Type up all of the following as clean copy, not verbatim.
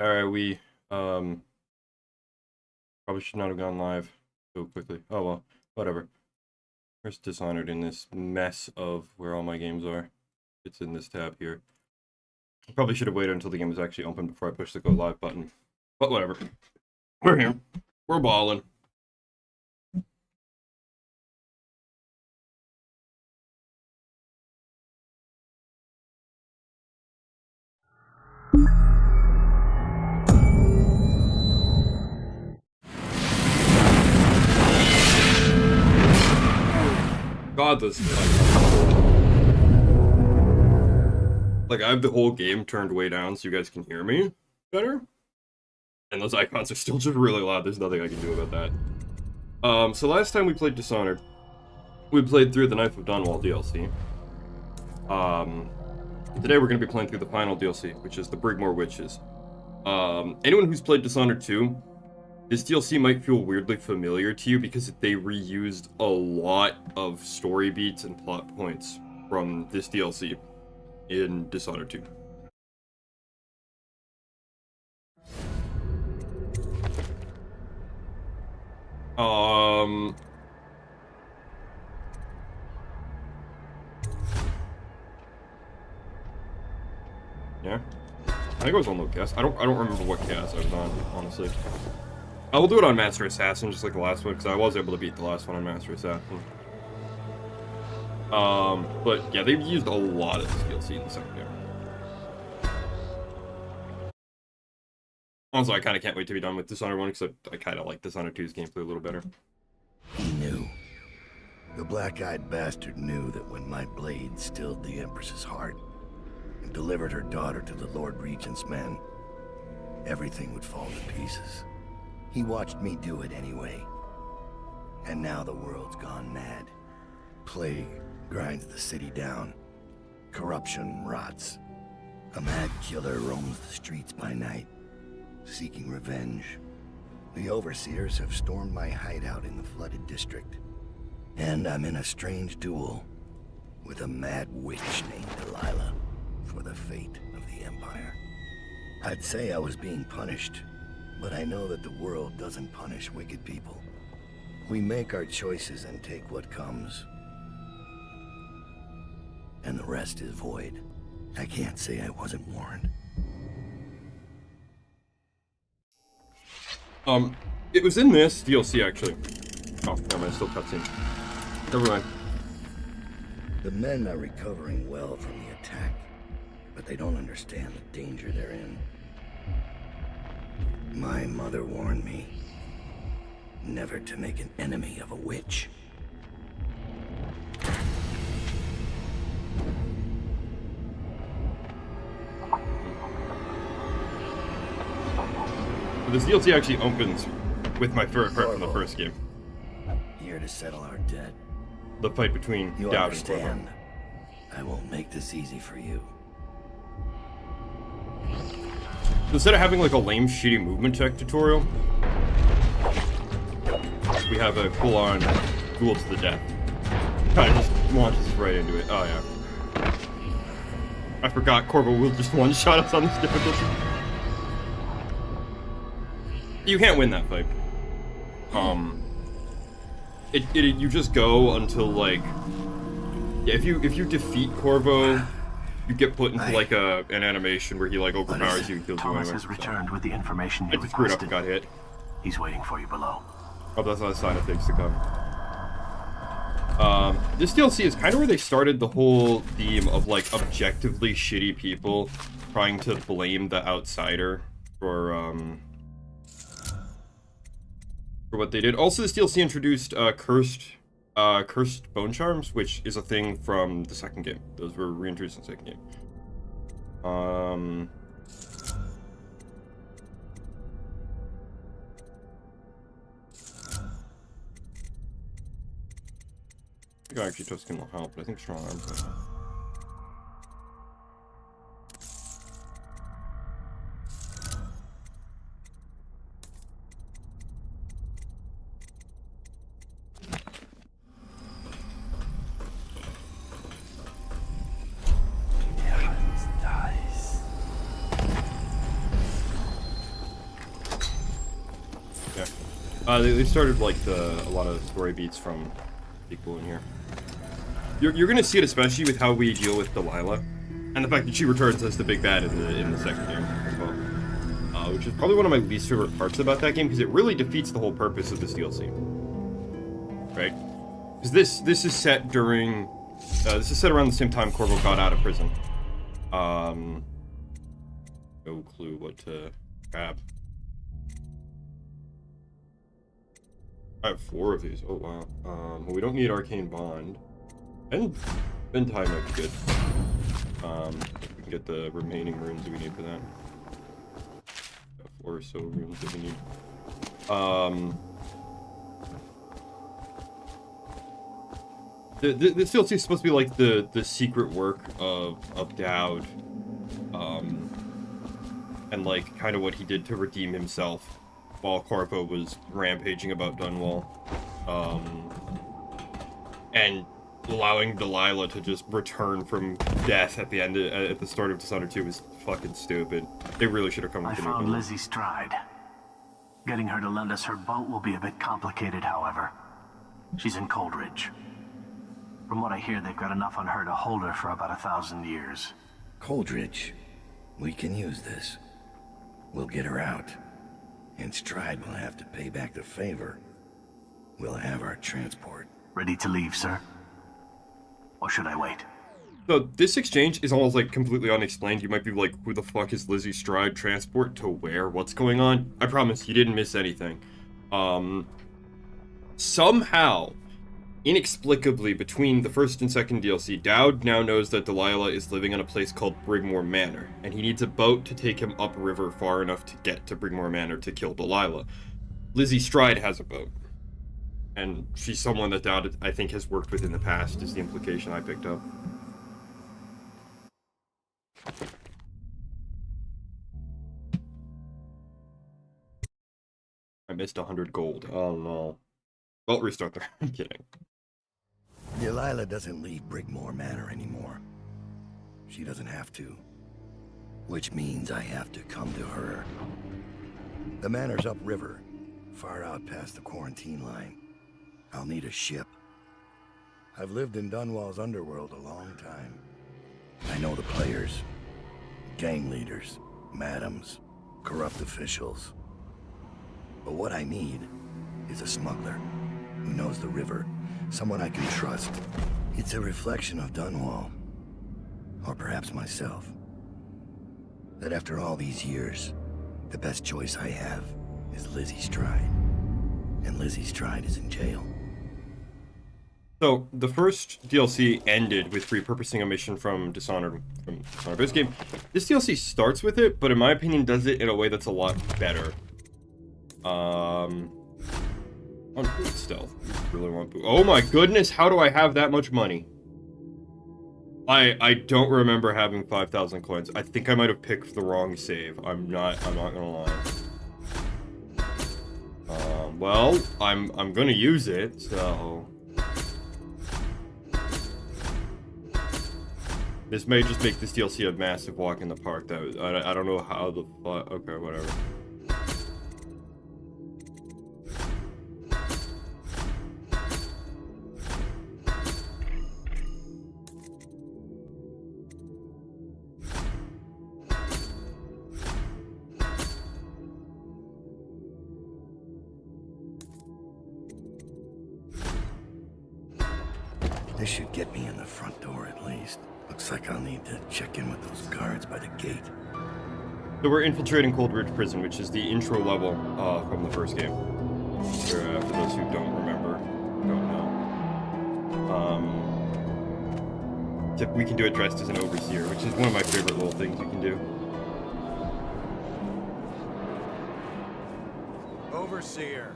Alright, we probably should not have gone live so quickly. Oh well, whatever. Where's Dishonored in this mess of where all my games are? It's in this tab here. I probably should have waited until the game was actually open before I pushed the go live button. But whatever. We're here. We're balling. God, this like I have the whole game turned way down so you guys can hear me better. And those icons are still just really loud. There's nothing I can do about that. So last time we played Dishonored, we played through the Knife of Dunwall DLC. Today we're going to be playing through the final DLC, which is the Brigmore Witches. Anyone who's played Dishonored 2, this DLC might feel weirdly familiar to you because they reused a lot of story beats and plot points from this DLC in Dishonored 2. Yeah. I think I was on low cast. I don't remember what cast I was on, honestly. I will do it on Master Assassin, just like the last one, because I was able to beat the last one on Master Assassin. But yeah, they've used a lot of this DLC in the second game. Also, I kind of can't wait to be done with Dishonored 1, because I kind of like Dishonored 2's gameplay a little better. He knew. The black-eyed bastard knew that when my blade stilled the Empress's heart and delivered her daughter to the Lord Regent's men, everything would fall to pieces. He watched me do it anyway. And now the world's gone mad. Plague grinds the city down. Corruption rots. A mad killer roams the streets by night, seeking revenge. The overseers have stormed my hideout in the flooded district. And I'm in a strange duel with a mad witch named Delilah for the fate of the Empire. I'd say I was being punished, but I know that the world doesn't punish wicked people. We make our choices and take what comes. And the rest is void. I can't say I wasn't warned. It was in this DLC, actually. Oh, never mind, still cutscene. Never mind. The men are recovering well from the attack, but they don't understand the danger they're in. My mother warned me never to make an enemy of a witch. This DLC actually opens with my favorite part from the first game. Here to settle our debt. The fight between You Dowd and Corvo. understand? I won't make this easy for you. Instead of having like a lame, shitty movement check tutorial, we have a full-on duel to the death. Kind of just launches right into it. Oh yeah. I forgot Corvo will just one-shot us on this difficulty. You can't win that fight. You just go until like, yeah, if you defeat Corvo, you get put into like an animation where he like overpowers you and kills you anyway. Thomas has returned with the information you I just screwed up and requested. got hit. He's waiting for you below. Oh, that's not a sign of things to come. This DLC is kind of where they started the whole theme of like objectively shitty people trying to blame the outsider for what they did. Also, this DLC introduced cursed bone charms, which is a thing from the second game. Those were reintroduced in the second game. I think I actually took skin will help, but I think strong arms will help. They started like a lot of story beats from people in here. You're gonna see it especially with how we deal with Delilah, and the fact that she returns as the big bad in the second game as well. Which is probably one of my least favorite parts about that game because it really defeats the whole purpose of this DLC. Right? Because this is set during this is set around the same time Corvo got out of prison. No clue what to grab. I have 4 of these. Oh wow. Well, we don't need Arcane Bond. And time might be good. We can get the remaining runes that we need for that. Got 4 or so runes that we need. This DLC is supposed to be like the secret work of Dowd. And like kind of what he did to redeem himself while Corvo was rampaging about Dunwall. And allowing Delilah to just return from death at the end at the start of Dishonored 2 was fucking stupid. They really should have come I with found Lizzie Stride. Getting her to lend us her boat will be a bit complicated, however. She's in Coldridge. From what I hear, they've got enough on her to hold her for about 1,000 years. Coldridge. We can use this. We'll get her out. And Stride will have to pay back the favor. We'll have our transport. Ready to leave, sir? Or should I wait? So this exchange is almost like completely unexplained. You might be like, who the fuck is Lizzie Stride? Transport to where? What's going on? I promise you didn't miss anything. Somehow, inexplicably, between the first and second DLC, Dowd now knows that Delilah is living in a place called Brigmore Manor, and he needs a boat to take him upriver far enough to get to Brigmore Manor to kill Delilah. Lizzie Stride has a boat. And she's someone that Dowd, I think, has worked with in the past, is the implication I picked up. I missed 100 gold. Oh no. Well, restart there. I'm kidding. Delilah doesn't leave Brigmore Manor anymore. She doesn't have to. Which means I have to come to her. The manor's upriver, far out past the quarantine line. I'll need a ship. I've lived in Dunwall's underworld a long time. I know the players. Gang leaders, madams, corrupt officials. But what I need is a smuggler who knows the river, someone I can trust. It's a reflection of Dunwall, or perhaps myself. That after all these years, the best choice I have is Lizzie Stride. And Lizzie Stride is in jail. So, the first DLC ended with repurposing a mission from Dishonored. This game, this DLC starts with it, but in my opinion does it in a way that's a lot better. On boot stealth. Really want boot. Oh my goodness, how do I have that much money? I don't remember having 5,000 coins. I think I might have picked the wrong save. I'm not gonna lie. Well, I'm gonna use it, so this may just make this DLC a massive walk in the park. That I don't know how the fuck. Okay, whatever. This should get me in the front door at least. Looks like I'll need to check in with those guards by the gate. So we're infiltrating Coldridge Prison, which is the intro level from the first game. For those who don't remember, don't know. Except we can do it dressed as an overseer, which is one of my favorite little things you can do. Overseer.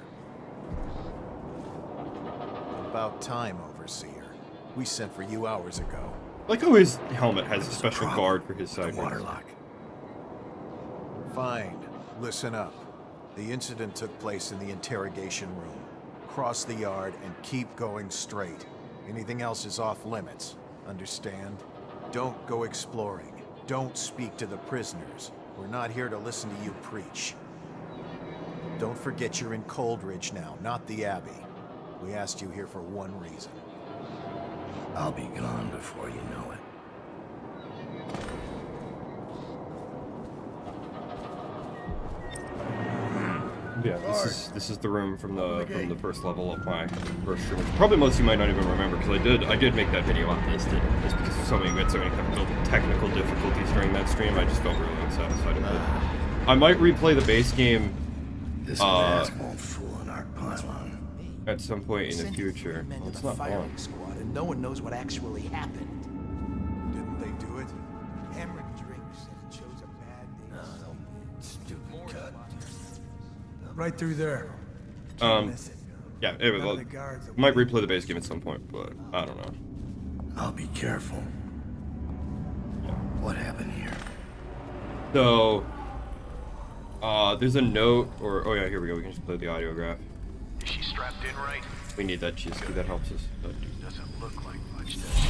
About time, Overseer. We sent for you hours ago. Like how his helmet has a special guard for his The side. waterlock. Fine. Listen up. The incident took place in the interrogation room. Cross the yard and keep going straight. Anything else is off limits. Understand? Don't go exploring. Don't speak to the prisoners. We're not here to listen to you preach. Don't forget you're in Coldridge now, not the Abbey. We asked you here for one reason. I'll be gone before you know it. Yeah, this is the room from the first level of my first stream. Probably most of you might not even remember because I did make that video on this just because we had so many technical difficulties during that stream. I just felt really unsatisfied with it. I might replay the base game This mask won't fool an arc pylon. at some point in the future. Well, it's not long. Squad, and no one knows what actually happened. Didn't they do it? Hammered drinks and chose a bad day. Stupid cut. Right through there. Yeah, anyway, well, might replay the base game at some point, but I don't know. I'll be careful. Yeah. What happened here? So, there's a note, or, oh yeah, here we go, we can just play the audiograph. Is she strapped in right? We need that Chisky, that helps us. Doesn't look like much, does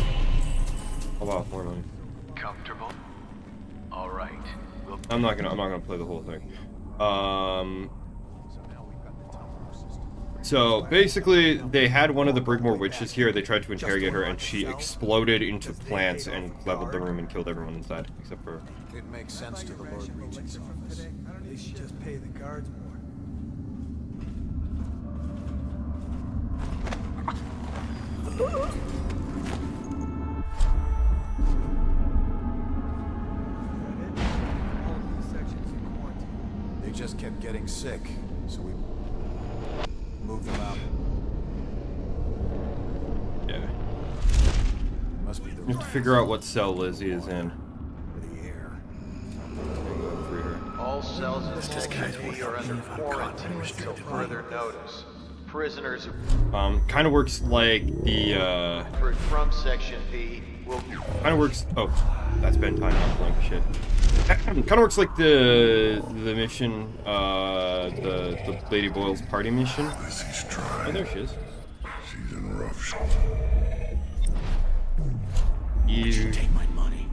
Oh wow, more money. it? Comfortable? All right. We'll I'm not gonna play the whole thing. So basically, they had one of the Brigmore witches here. They tried to interrogate her, and she exploded into plants and leveled the room and killed everyone inside, except for. It makes sense to the Lord Regent's office. They should just pay the guards more. They just kept getting sick, so we moved them out. Yeah. Must be the We have to figure out what cell Lizzie is in. for the air. Free her. All cells in This guy's Section B one are of under them. I'm quarantine until restricted. further notice. Prisoners Kind of works like the, from Section B will be kind of works, oh, that's bedtime, not playing shit. Kind of works like the mission, the Lady Boyle's party mission. Lizzie's Oh, trying. there she is. She's in rough shape. You Take my money.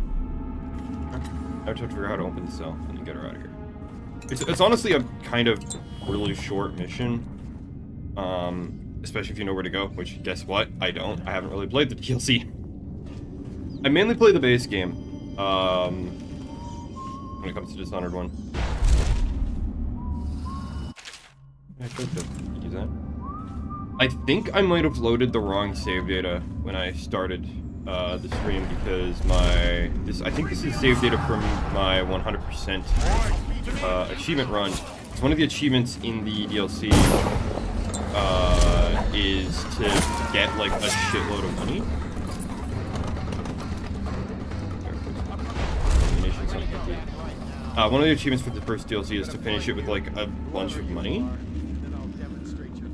I have to figure out how to open the cell and then get her out of here. It's honestly a kind of really short mission. Especially if you know where to go, which guess what? I don't. I haven't really played the DLC. I mainly play the base game. When it comes to Dishonored 1. Yeah, I could use that. I think I might have loaded the wrong save data when I started the stream because I think this is save data from my 100% achievement run. It's one of the achievements in the DLC is to get like a shitload of money. One of the achievements for the first DLC is to finish it with like a bunch of money.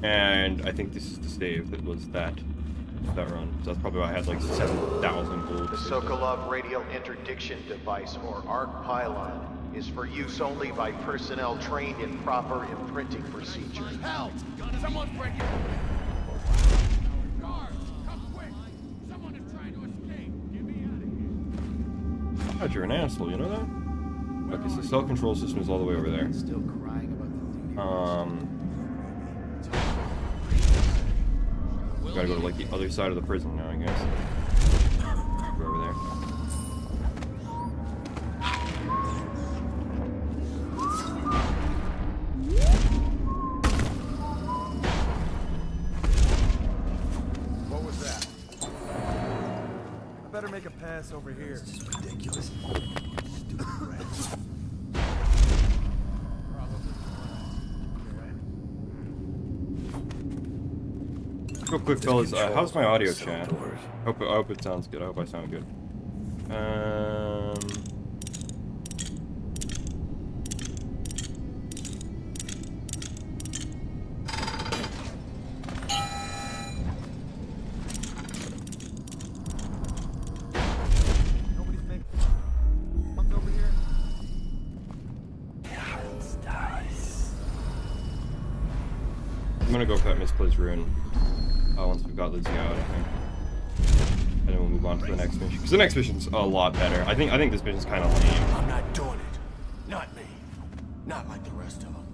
And I think this is the save that was that run. So that's probably why I had like 7,000 gold. the Sokolov radial interdiction device, or ARC pylon, is for use only by personnel trained in proper imprinting procedures. Help! Someone's breaking. Guards, come quick! Someone is trying to escape. Get me out of here. God, you're an asshole, you know that? Okay, so cell control system is all the way over there. Still crying about Gotta go to like the other side of the prison now, I guess. Go over there. What was that? I better make a pass over here. This is ridiculous. Stupid rats. Real quick, fellas, how's my audio Cell chat? doors. I hope it sounds good. I hope I sound good. Nobody's making fun over here. I'm gonna go for that misplaced rune. Once we've got Lizzie out, I think. And then we'll move on to the next mission. Because the next mission's a lot better. I think this mission's kind of lame. I'm not doing it. Not me. Not like the rest of them.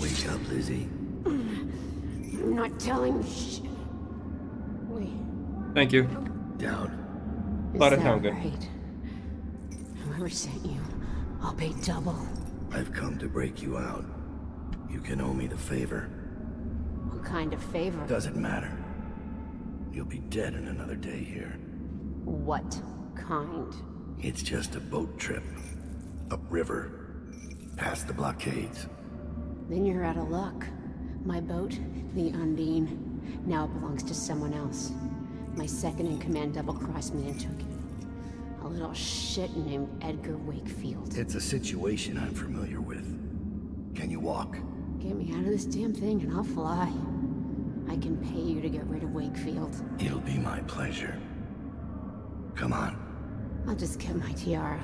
Wake up, Lizzie. I'm not telling you shit. Wait, Thank you. Down. is Thought it that sounded good. right? Whoever sent you, I'll pay double. I've come to break you out. You can owe me the favor. What kind of favor? Doesn't matter. You'll be dead in another day here. What kind? It's just a boat trip. Upriver. Past the blockades. Then you're out of luck. My boat, the Undine, now belongs to someone else. My second-in-command double-crossed me and took it. A little shit named Edgar Wakefield. It's a situation I'm familiar with. Can you walk? Get me out of this damn thing and I'll fly. I can pay you to get rid of Wakefield. It'll be my pleasure. Come on. I'll just get my tiara.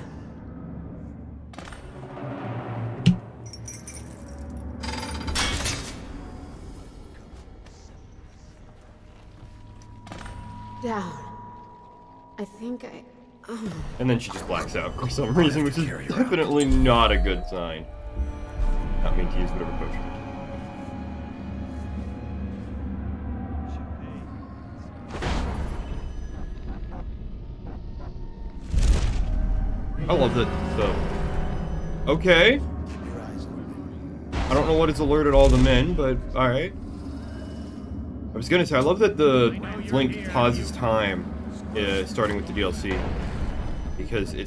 Down. I think I... Oh. And then she just blacks out for some reason, which is definitely not a good sign. Not mean to use whatever potion. I love that the... Okay. I don't know what it's alerted all the men, but alright. I was gonna say, I love that the Link pauses time starting with the DLC. Because it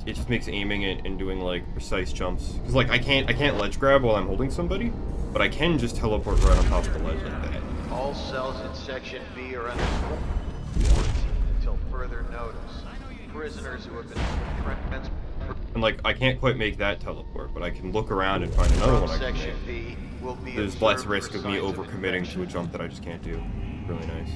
just makes aiming and doing like precise jumps. Because like I can't ledge grab while I'm holding somebody, but I can just teleport right on top of the ledge like that. All cells in Section B are under quarantine until further notice. Prisoners who have been transported And like I can't quite make that teleport, but I can look around and find another from one I can Section make. B will be There's less observed risk for of me signs overcommitting infection. to a jump that I just can't do. Really nice.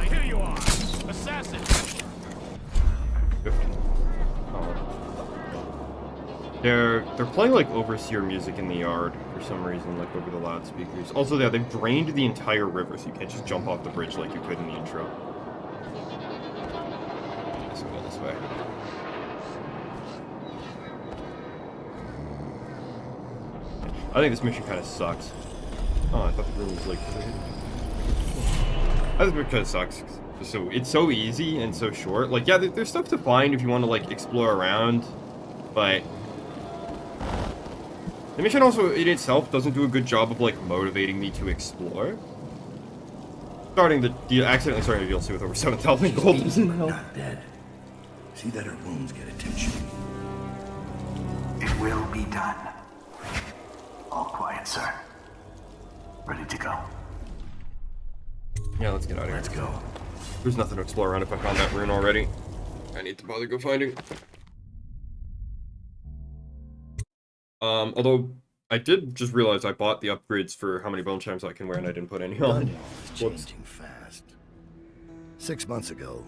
Here you are, assassin. They're playing like overseer music in the yard for some reason, like over the loudspeakers. Also, yeah, they've drained the entire river, so you can't just jump off the bridge like you could in the intro. Let's go this way. I think this mission kind of sucks. Oh, I thought the room was like. I think it kind of sucks. So it's so easy and so short. Like, yeah, there's stuff to find if you want to like explore around, but the mission also in itself doesn't do a good job of like motivating me to explore. Accidentally starting the DLC with over 7,000 gold isn't help. Not dead. See that her wounds get attention. It will be done. All quiet, sir. Ready to go. Yeah, let's get out of here. Let's go. There's nothing to explore around if I found that rune already. I need to bother go finding. Although I did just realize I bought the upgrades for how many bone chimes I can wear and I didn't put any on. Dunwall is changing fast. 6 months ago,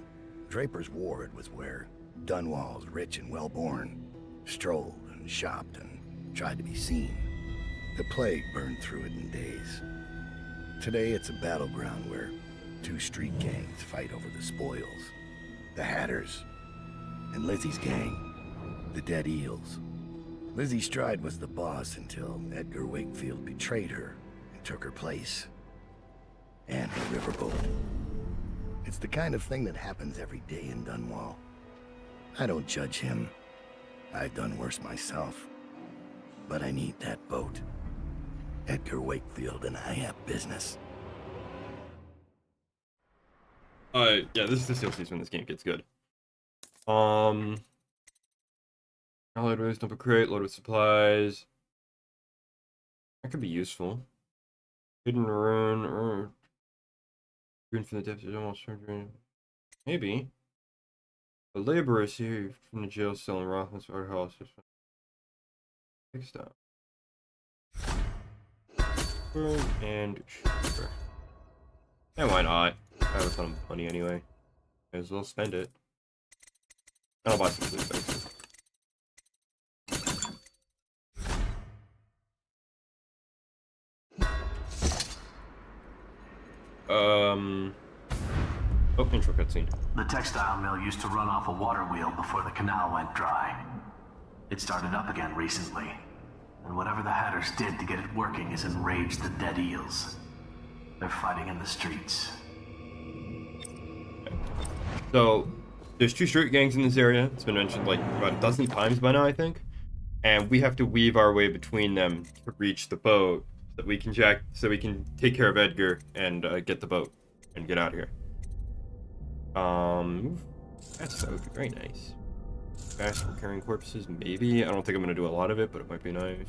Draper's Ward was where Dunwall's rich and well-born strolled and shopped and tried to be seen. The plague burned through it in days. Today it's a battleground where 2 street gangs fight over the spoils. The Hatters and Lizzie's gang, the Dead Eels. Lizzie Stride was the boss until Edgar Wakefield betrayed her and took her place. And the riverboat. It's the kind of thing that happens every day in Dunwall. I don't judge him. I've done worse myself. But I need that boat. Edgar Wakefield and I have business. Yeah, this is the DLC when this game gets good. Allied ways, dump a crate, load with supplies. That could be useful. Hidden rune, or rune from the depths is almost maybe. The laborers here from the jail cell in Rothman's art house. Fixed up. And sugar. Yeah, why not? I have a ton of money anyway. May as well spend it. And I'll buy some food things. Oh, intro cutscene. The textile mill used to run off a water wheel before the canal went dry. It started up again recently, and whatever the Hatters did to get it working has enraged the dead eels. They're fighting in the streets. So, there's 2 street gangs in this area. It's been mentioned like about a dozen times by now, I think. And we have to weave our way between them to reach the boat so we can take care of Edgar and get the boat and get out of here. That would be very nice. Fast for carrying corpses, maybe. I don't think I'm gonna do a lot of it, but it might be nice.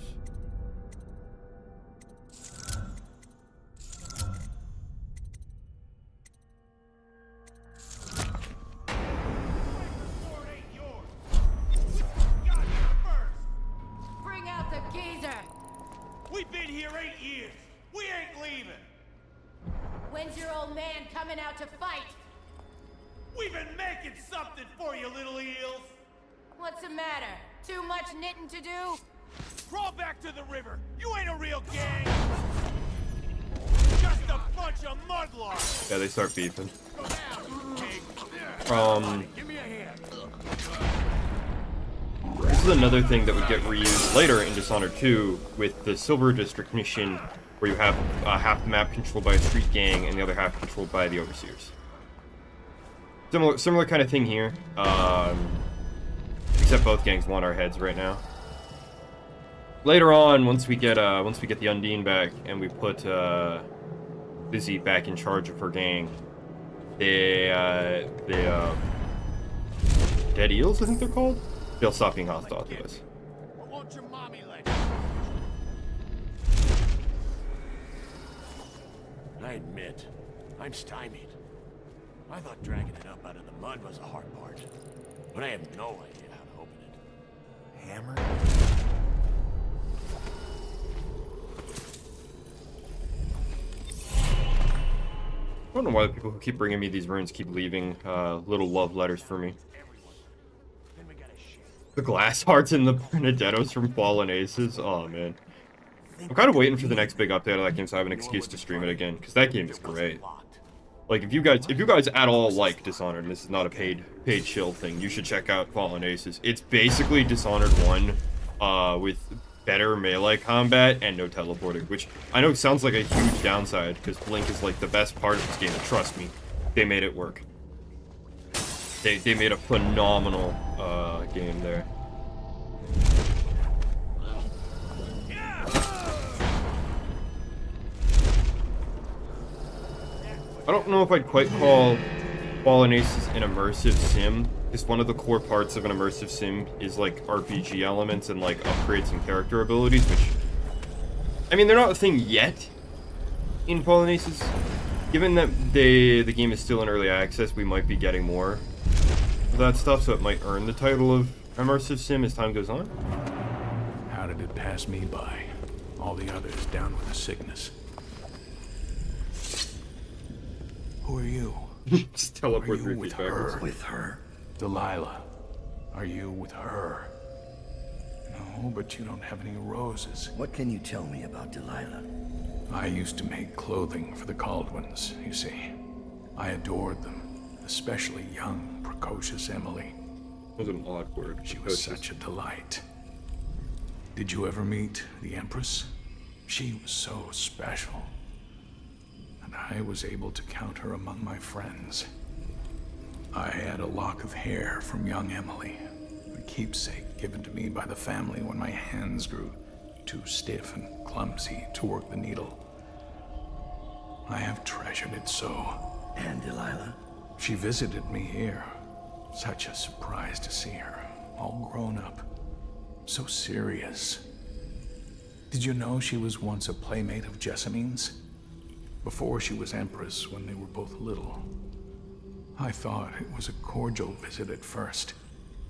Bring out the geezer! We've been here 8 years! We ain't leaving! When's your old man coming out to fight? We've been making something for you, little eels! What's the matter? Too much knitting to do? Crawl back to the river! You ain't a real gang! Just a bunch of mudlarks! Yeah, they start beefing. Go down, pig! Give me a hand! This is another thing that would get reused later in Dishonored 2 with the Silver District mission, where you have half the map controlled by a street gang and the other half controlled by the Overseers. Similar kind of thing here, except both gangs want our heads right now. Later on, once we get the Undine back and we put Lizzie back in charge of her gang, the Dead Eels, I think they're called. They'll stop being hostile to us. Or won't your mommy let you? I admit, I'm stymied. I thought dragging it up out of the mud was the hard part, but I have no idea how to open it. Hammer? I don't know why the people who keep bringing me these runes keep leaving little love letters for me. Then we gotta share. The glass hearts and the Benedettos from Fallen Aces. Oh man, I'm kind of waiting for the next big update of that game so I have an excuse to stream it again, because that game is great. Like if you guys at all like Dishonored, and this is not a paid shill thing, you should check out Fallen Aces. It's basically Dishonored 1 with better melee combat and no teleporting, which I know sounds like a huge downside because Blink is like the best part of this game, but trust me, they made it work. They made a phenomenal game there. I don't know if I'd quite call Fallen Aces an immersive sim, because one of the core parts of an immersive sim is like RPG elements and like upgrades and character abilities, which, I mean, they're not a thing yet in Fallen Aces. Given that the game is still in early access, we might be getting more of that stuff, so it might earn the title of immersive sim as time goes on. How did it pass me by? All the others down with a sickness. Who are you? Just teleport Are you 3 with feet backwards. her? With her? Delilah, are you with her? No, but you don't have any roses. What can you tell me about Delilah? I used to make clothing for the Caldwins, you see. I adored them, especially young, precocious Emily. That was an odd word. She was such a delight. Did you ever meet the Empress? She was so special. And I was able to count her among my friends. I had a lock of hair from young Emily, a keepsake given to me by the family when my hands grew too stiff and clumsy to work the needle. I have treasured it so. And Delilah? She visited me here. Such a surprise to see her, all grown up. So serious. Did you know she was once a playmate of Jessamine's? Before she was Empress, when they were both little. I thought it was a cordial visit at first,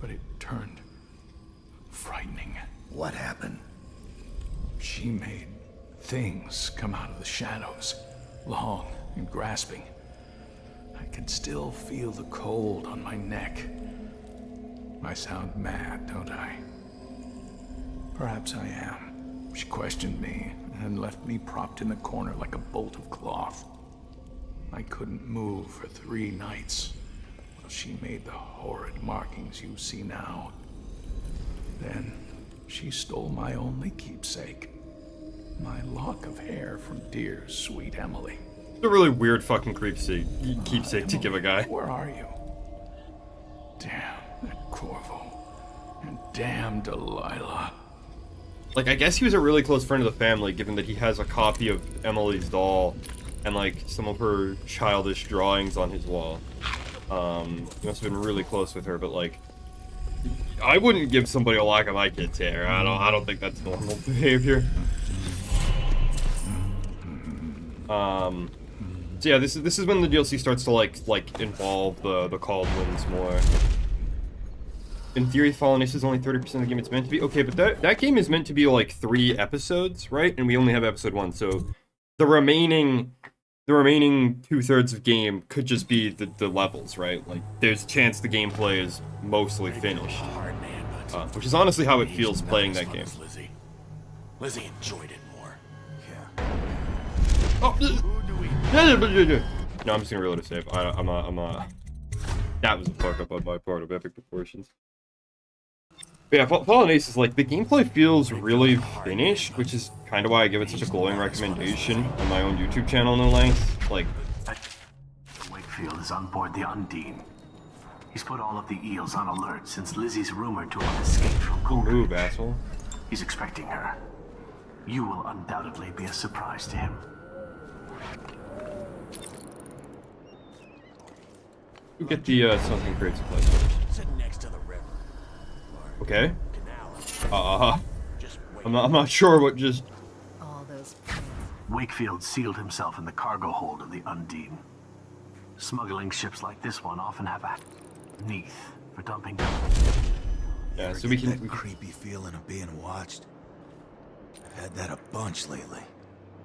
but it turned frightening. What happened? She made things come out of the shadows, long and grasping. I can still feel the cold on my neck. I sound mad, don't I? Perhaps I am. She questioned me and left me propped in the corner like a bolt of cloth. I couldn't move for 3 nights. Well, she made the horrid markings you see now. Then, she stole my only keepsake. My lock of hair from dear, sweet Emily. It's a really weird fucking keepsake to give a guy. Where are you? Damn that Corvo. And damn Delilah. Like, I guess he was a really close friend of the family, given that he has a copy of Emily's doll and, like, some of her childish drawings on his wall. He must have been really close with her, but, like, I wouldn't give somebody a lock of my kid's hair. I don't think that's normal behavior. So yeah, this is when the DLC starts to like involve the called ones more. In theory, Fallen Ace is only 30% of the game it's meant to be. Okay, but that game is meant to be like 3 episodes, right? And we only have episode 1, so the remaining 2/3 of game could just be the levels, right? Like, there's a chance the gameplay is mostly finished, which is honestly how it feels playing that game. Lizzie enjoyed it more. Oh, no, I'm just gonna reload a save. That was a fuck up on my part of epic proportions. But yeah, Fallen Ace is like, the gameplay feels really finished, which is kind of why I give it such a glowing recommendation on my own YouTube channel, no length. Like, Wakefield is on board the Undine. He's put all of the eels on alert since Lizzie's rumored to have escaped from Coldridge. move, asshole. He's expecting her. You will undoubtedly be a surprise to him. You get the something great supplies first. Sitting next to the river. Okay. Canal. I'm not sure what just. All those. Wakefield sealed himself in the cargo hold of the Undine. Smuggling ships like this one often have a neath for dumping. Yeah, so we can. That creepy feeling of being watched. I've had that a bunch lately.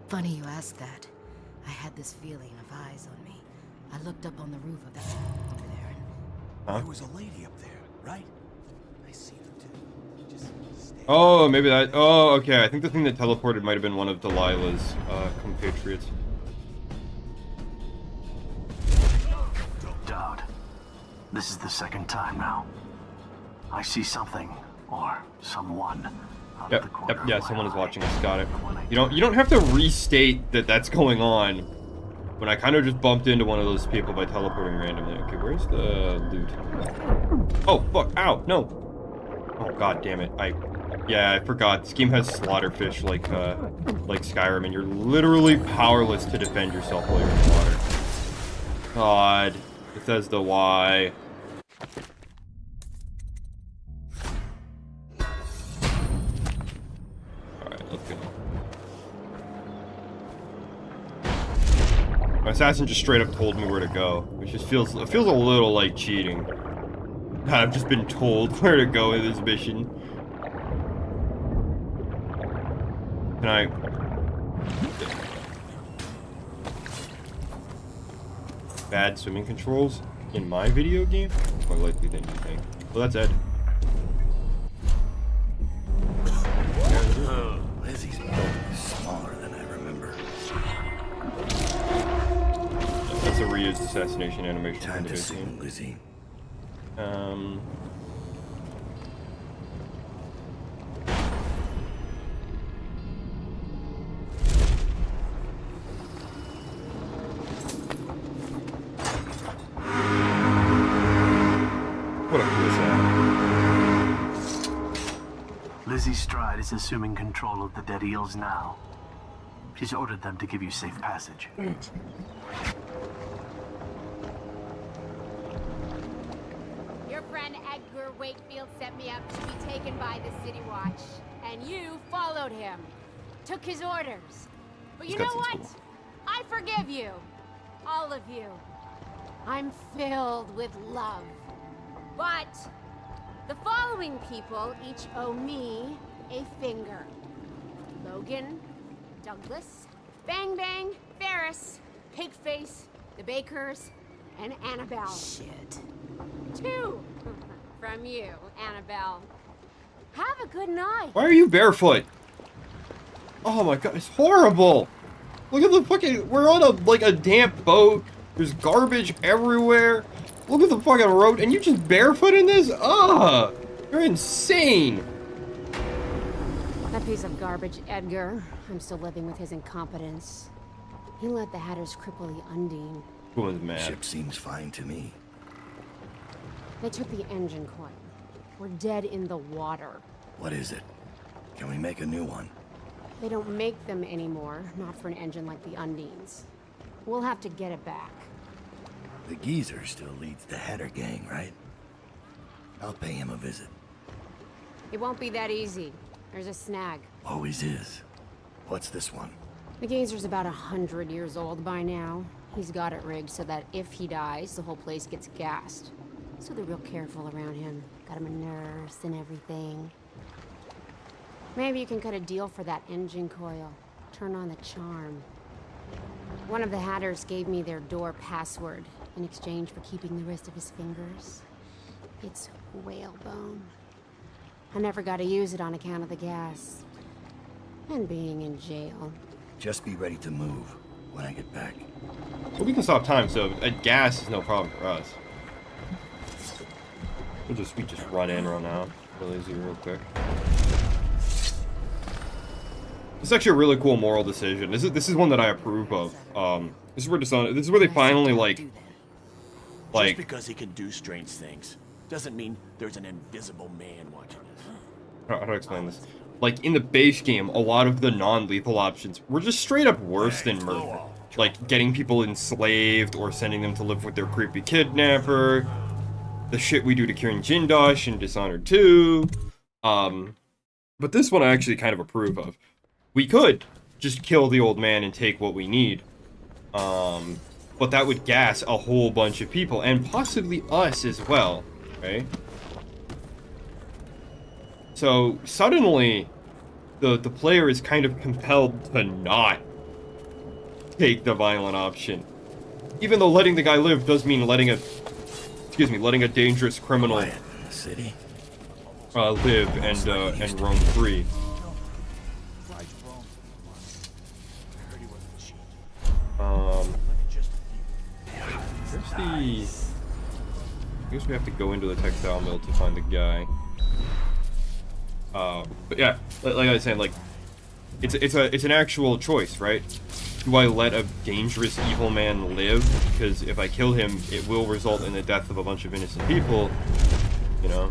Funny you ask that. I had this feeling of eyes on me. I looked up on the roof of that over there and... Huh? There was a lady up there, right? I see them too. Just stay. Oh, maybe that. Oh, okay. I think the thing that teleported might have been one of Delilah's compatriots. Dowd, this is the 2nd time now. I see something, or someone. Out of the corner Yep, yeah, of my someone is eye. watching us. Got it. When I You don't have to restate that that's going on. When I kind of just bumped into one of those people by teleporting randomly. Okay, where's the loot? Oh, fuck. Ow, no. Oh, god damn it. Yeah, I forgot. This game has slaughterfish like Skyrim, and you're literally powerless to defend yourself while you're in water. God. It says the why. Alright, let's go. My assassin just straight up told me where to go, which just feels a little like cheating. I've just been told where to go in this mission. Can I? Bad swimming controls in my video game? More likely than you think. Well, that's Ed. Lizzie's smaller than I remember. That's a reused assassination animation from Time the to base signal game. Lizzie. What a cool sound. Lizzie Stride is assuming control of the dead eels now. She's ordered them to give you safe passage. Your friend Edgar Wakefield sent me up to be taken by the City Watch, and you followed him. Took his orders. But you This know cutscene's what? cool. I forgive you. All of you. I'm filled with love. But the following people each owe me a finger. Logan, Douglas, Bang Bang, Ferris, Pigface, the Bakers, and Annabelle. Shit. 2 from you, Annabelle. Have a good night. Why are you barefoot? Oh my god, it's horrible. Look at the fucking. We're on a damp boat. There's garbage everywhere. Look at the fucking road, and you just barefoot in this? Ugh! You're insane! That piece of garbage, Edgar. I'm still living with his incompetence. He let the Hatters cripple the Undine. Who was mad? Ship seems fine to me. They took the engine coil. We're dead in the water. What is it? Can we make a new one? They don't make them anymore, not for an engine like the Undine's. We'll have to get it back. The geezer still leads the Hatter gang, right? I'll pay him a visit. It won't be that easy. There's a snag. Always is. What's this one? The geezer's about 100 years old by now. He's got it rigged so that if he dies, the whole place gets gassed. So they're real careful around him. Got him a nurse and everything. Maybe you can cut a deal for that engine coil. Turn on the charm. One of the Hatters gave me their door password in exchange for keeping the rest of his fingers. It's whalebone. I never got to use it on account of the gas. And being in jail. Just be ready to move when I get back. Well, we can stop time, so gas is no problem for us. We just run in, run out. Really easy, real quick. It's actually a really cool moral decision. This is one that I approve of. This is where Dishonored. This is where they finally Just because he can do strange things doesn't mean there's an invisible man watching us. How do I explain this? Like in the base game, a lot of the non-lethal options were just straight up worse than murder. Like getting people enslaved or sending them to live with their creepy kidnapper. The shit we do to Kirin Jindosh in Dishonored 2. But this one I actually kind of approve of. We could just kill the old man and take what we need. But that would gas a whole bunch of people, and possibly us as well, right? So, suddenly, the player is kind of compelled to not take the violent option. Even though letting the guy live does mean letting a dangerous criminal Quiet in the city. live and roam free. Where's the... I guess we have to go into the textile mill to find the guy. But yeah, like I was saying, like, it's an actual choice, right? Do I let a dangerous evil man live? Because if I kill him, it will result in the death of a bunch of innocent people, you know?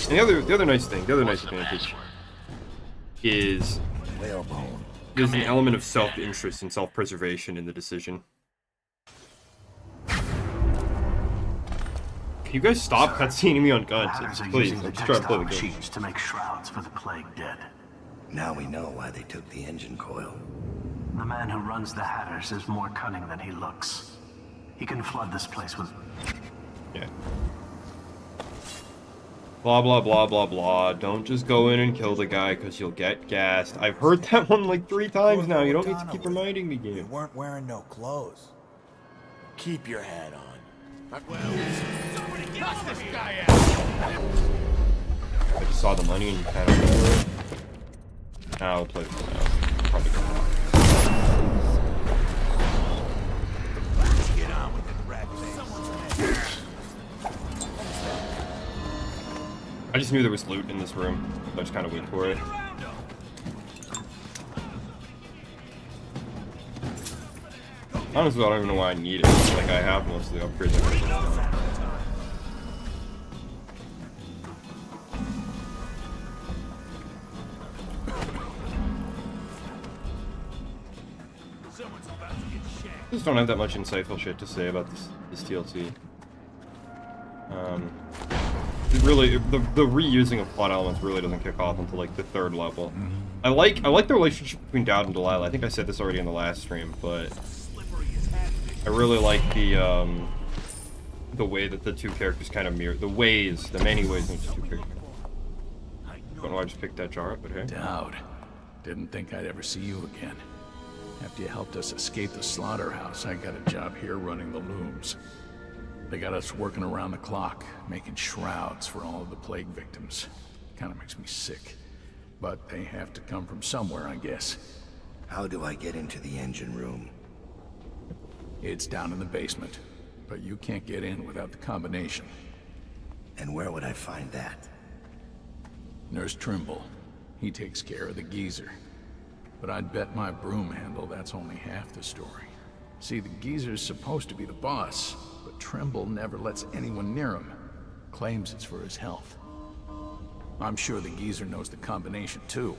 And the other nice advantage is Whalebone. there's an element of self-interest and self-preservation in the decision. Can you guys stop cutscening me on guns? Hatters are Please, using I'm the just trying to play textile the game. machines to make shrouds for the plague dead. Now we know why they took the engine coil. The man who runs the Hatters is more cunning than he looks. He can flood this place with... Yeah. Blah, blah, blah, blah, blah. Don't just go in and kill the guy because you'll get gassed. I've heard that one like 3 times now. You don't need to keep reminding me, You game. weren't wearing no clothes. Keep your hat on. I just saw the money and kind of... Now I'll play this now. Probably go on. Get on with it, rat face. I just knew there was loot in this room. So I just kind of went for it. Honestly, I don't even know why I need it. Like, I have most of the upgrades I can do. I just don't have that much insightful shit to say about this DLC. It really, the reusing of plot elements really doesn't kick off until like the 3rd level. I like the relationship between Dowd and Delilah. I think I said this already in the last stream, but I really like the way that the two characters kind of mirror the many ways in which the two characters. I don't know why I just picked that jar up, but hey. Dowd. Didn't think I'd ever see you again. After you helped us escape the slaughterhouse, I got a job here running the looms. They got us working around the clock, making shrouds for all of the plague victims. Kinda makes me sick. But they have to come from somewhere, I guess. How do I get into the engine room? It's down in the basement, but you can't get in without the combination. And where would I find that? Nurse Trimble. He takes care of the geezer. But I'd bet my broom handle that's only half the story. See, the geezer's supposed to be the boss, but Trimble never lets anyone near him. Claims it's for his health. I'm sure the geezer knows the combination too,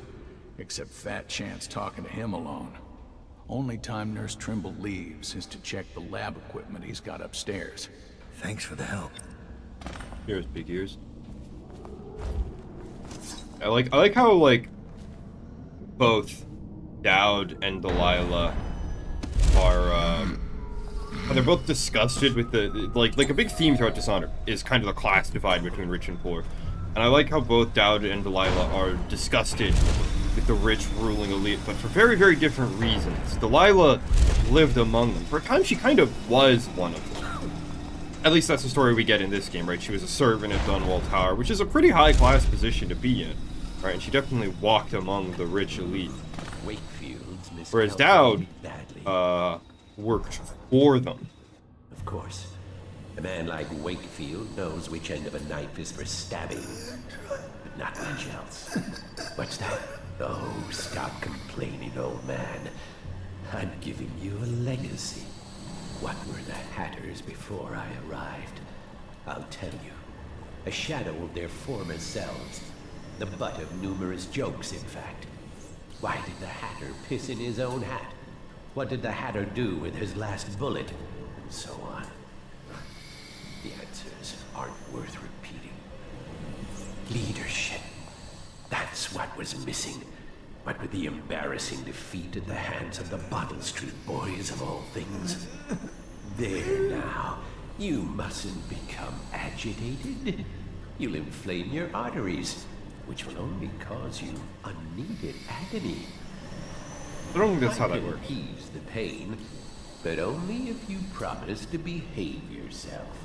except Fat Chance talking to him alone. Only time Nurse Trimble leaves is to check the lab equipment he's got upstairs. Thanks for the help. Here's big ears. I like how like both Dowd and Delilah are they're both disgusted with the like a big theme throughout Dishonored is kind of the class divide between rich and poor. And I like how both Dowd and Delilah are disgusted with the rich ruling elite, but for very, very different reasons. Delilah lived among them. For a time, she kind of was one of them. At least that's the story we get in this game, right? She was a servant at Dunwall Tower, which is a pretty high-class position to be in, right? And she definitely walked among the rich elite. Whereas Dowd worked for them. Of course. A man like Wakefield knows which end of a knife is for stabbing, but not much else. What's that? Oh, stop complaining, old man. I'm giving you a legacy. What were the Hatters before I arrived? I'll tell you. A shadow of their former selves. The butt of numerous jokes, in fact. Why did the Hatter piss in his own hat? What did the Hatter do with his last bullet? And so on. The answers aren't worth repeating. Leadership. That's what was missing. What with the embarrassing defeat at the hands of the Bottle Street Boys of all things. There now. You mustn't become agitated. You'll inflame your arteries, which will only cause you unneeded agony. I don't think that's how that works. Ease the pain, but only if you promise to behave yourself.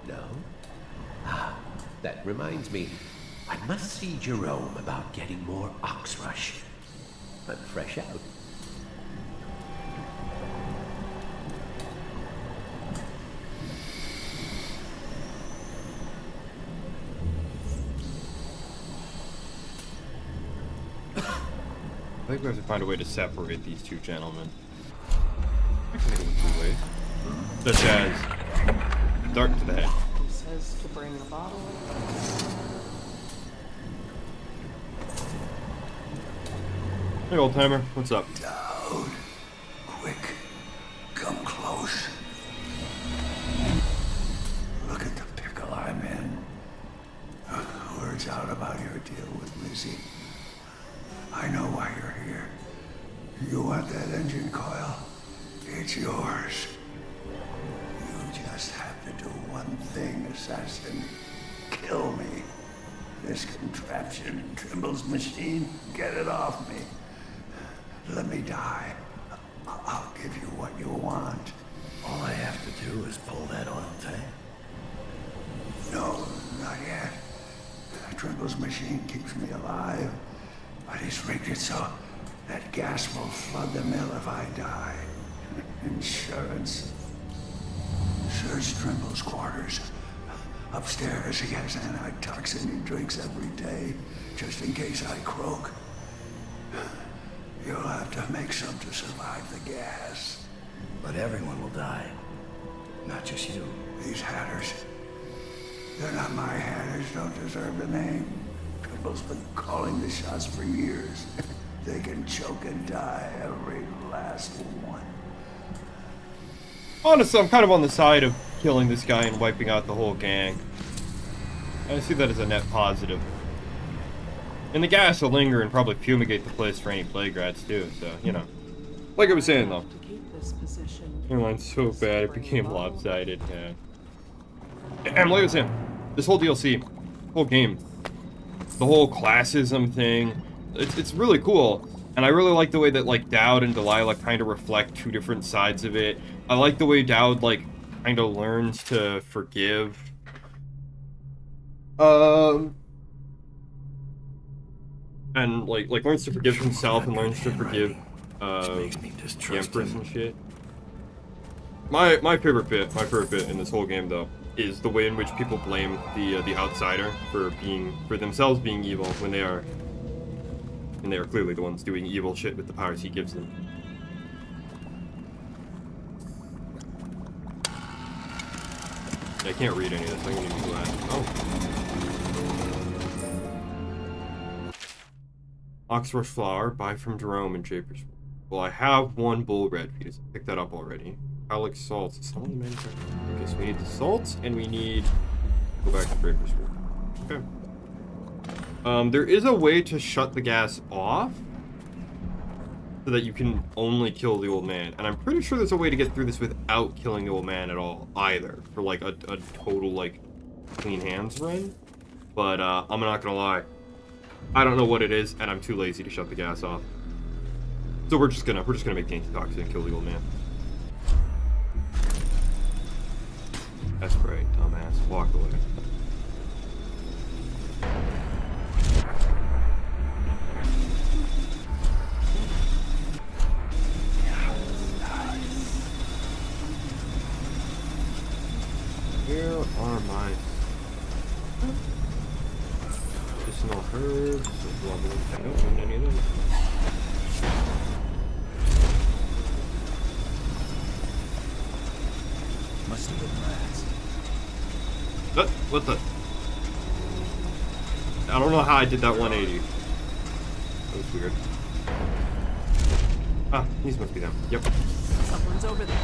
No? Ah, that reminds me. I must see Jerome about getting more Oxrush. I'm fresh out. I think we have to find a way to separate these two gentlemen. I can think of 2 ways. Such as dart to the head. He says to bring the bottle. Hey, old timer, what's up? Dowd, quick, come close. Look at the pickle I'm in. Words out about your deal with Lizzie. I know why you're here. You want that engine coil? It's yours. You just have to do one thing, assassin. Kill me. This contraption, Trimble's machine, get it off me. Let me die. I'll give you what you want. All I have to do is pull that oil tank. No, not yet. Trimble's machine keeps me alive, but he's rigged it so that gas will flood the mill if I die. Insurance. Search Trimble's quarters. Upstairs, he has antitoxin he drinks every day, just in case I croak. You'll have to make some to survive the gas. But everyone will die. Not just you. These Hatters. They're not my Hatters, don't deserve the name. Trimble's been calling the shots for years. They can choke and die, every last one. Honestly, I'm kind of on the side of killing this guy and wiping out the whole gang. I see that as a net positive. And the gas will linger and probably fumigate the place for any plague rats too, so, you know. Like I was saying though. Airline's so bad it became lopsided, yeah. And like I was saying, this whole DLC, whole game, the whole classism thing, it's really cool. And I really like the way that, like, Dowd and Delilah kind of reflect 2 different sides of it. I like the way Dowd, like, kind of learns to forgive. And, like learns to forgive himself and learns to forgive, the Empress and shit. My favorite bit in this whole game though is the way in which people blame the outsider for themselves being evil when they are clearly the ones doing evil shit with the powers he gives them. I can't read any of this. I'm gonna be glad. Oh. Oxrush flower, buy from Jerome in Japers. Well, I have one bull red fetus. I picked that up already. Alec salts. Some of the manufacturer. Okay, so we need the salts and we need go back to Draper's Wood. Okay. There is a way to shut the gas off so that you can only kill the old man. And I'm pretty sure there's a way to get through this without killing the old man at all, either. For like a total like clean hands run. But I'm not gonna lie. I don't know what it is, and I'm too lazy to shut the gas off. So we're just gonna make Dainty Toxic and kill the old man. That's right, dumbass. Walk away. Where are my medicinal herbs? I don't want any of those. Must have been rats. What the? I don't know how I did that 180. That was weird. Ah, these must be them. Yep. Someone's over there.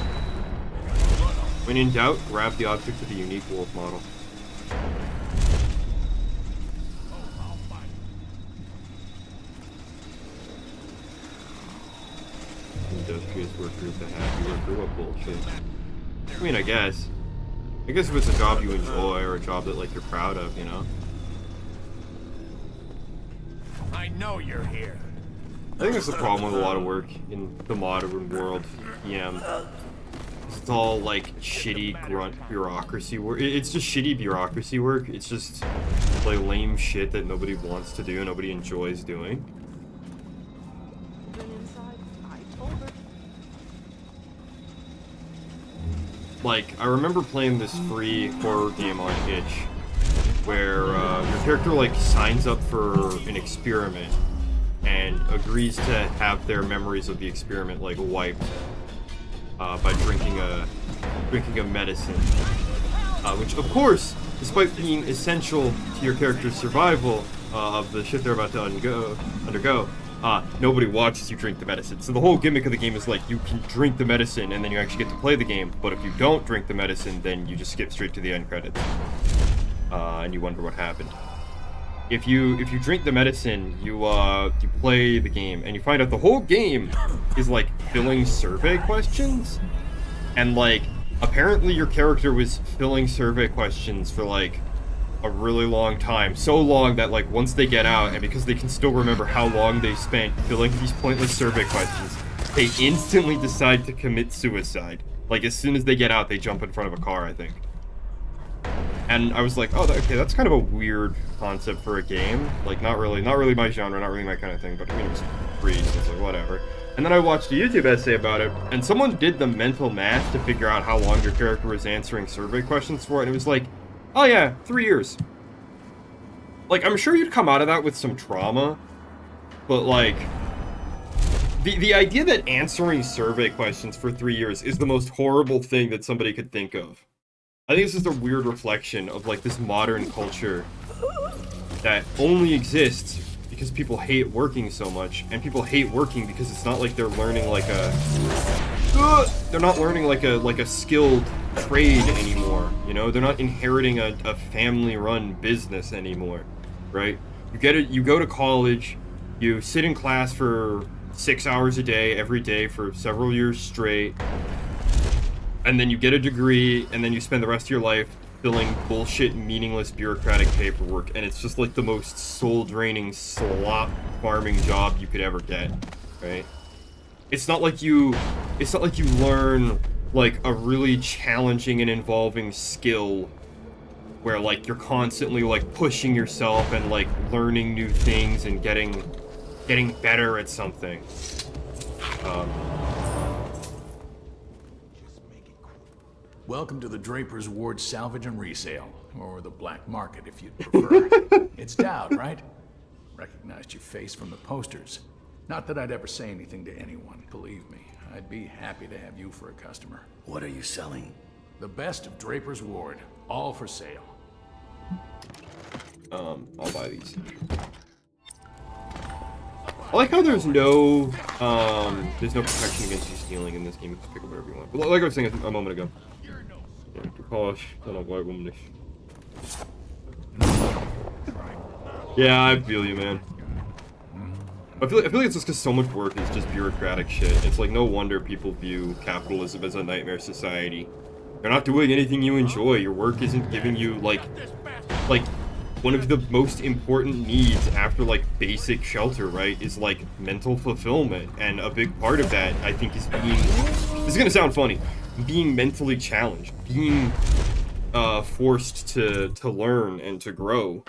When in doubt, grab the object of the unique wolf model. Industrious worker is a happy worker. What bullshit. I mean, I guess if it's a job you enjoy or a job that like you're proud of, you know. I know you're here. I think that's the problem with a lot of work in the modern world. Yeah, it's all like shitty grunt bureaucracy work. It's just shitty bureaucracy work. It's just like lame shit that nobody wants to do, nobody enjoys doing. Like, I remember playing this free horror game on itch, where your character, like, signs up for an experiment and agrees to have their memories of the experiment, like, wiped by drinking a medicine. Which, of course, despite being essential to your character's survival of the shit they're about to undergo, nobody watches you drink the medicine. So the whole gimmick of the game is like, you can drink the medicine and then you actually get to play the game, but if you don't drink the medicine, then you just skip straight to the end credits. And you wonder what happened. If you drink the medicine, you play the game, and you find out the whole game is like filling survey questions. And like, apparently your character was filling survey questions for like a really long time, so long that like once they get out, and because they can still remember how long they spent filling these pointless survey questions, they instantly decide to commit suicide. Like as soon as they get out, they jump in front of a car, I think. And I was like, oh, okay, that's kind of a weird concept for a game. Like not really my genre, not really my kind of thing, but I mean it was free, so it's like whatever. And then I watched a YouTube essay about it, and someone did the mental math to figure out how long your character was answering survey questions for, and it was like, oh yeah, 3 years. Like, I'm sure you'd come out of that with some trauma, but like, the idea that answering survey questions for 3 years is the most horrible thing that somebody could think of. I think it's just a weird reflection of like this modern culture that only exists because people hate working so much, and people hate working because it's not like they're learning like they're not learning like a skilled trade anymore, you know? They're not inheriting a family-run business anymore, right? You go to college, you sit in class for 6 hours a day, every day for several years straight, and then you get a degree, and then you spend the rest of your life filling bullshit, meaningless, bureaucratic paperwork, and it's just like the most soul-draining, slop farming job you could ever get, right? It's not like you learn like a really challenging and involving skill where like you're constantly like pushing yourself and like learning new things and getting better at something. Just make it quick. Welcome to the Draper's Ward Salvage and Resale, or the black market if you'd prefer. It's Dowd, right? Recognized your face from the posters. Not that I'd ever say anything to anyone, believe me. I'd be happy to have you for a customer. What are you selling? The best of Draper's Ward, all for sale. I'll buy these. I like how there's no protection against you stealing in this game. You can pick up whatever you want. But like I was saying a moment ago. Yeah, to polish on a white woman. Yeah, I feel you, man. I feel like it's just because so much work is just bureaucratic shit. It's like no wonder people view capitalism as a nightmare society. You're not doing anything you enjoy. Your work isn't giving you like one of the most important needs after like basic shelter, right? Is like mental fulfillment, and a big part of that I think is being. This is gonna sound funny. Being mentally challenged, being forced to learn and to grow,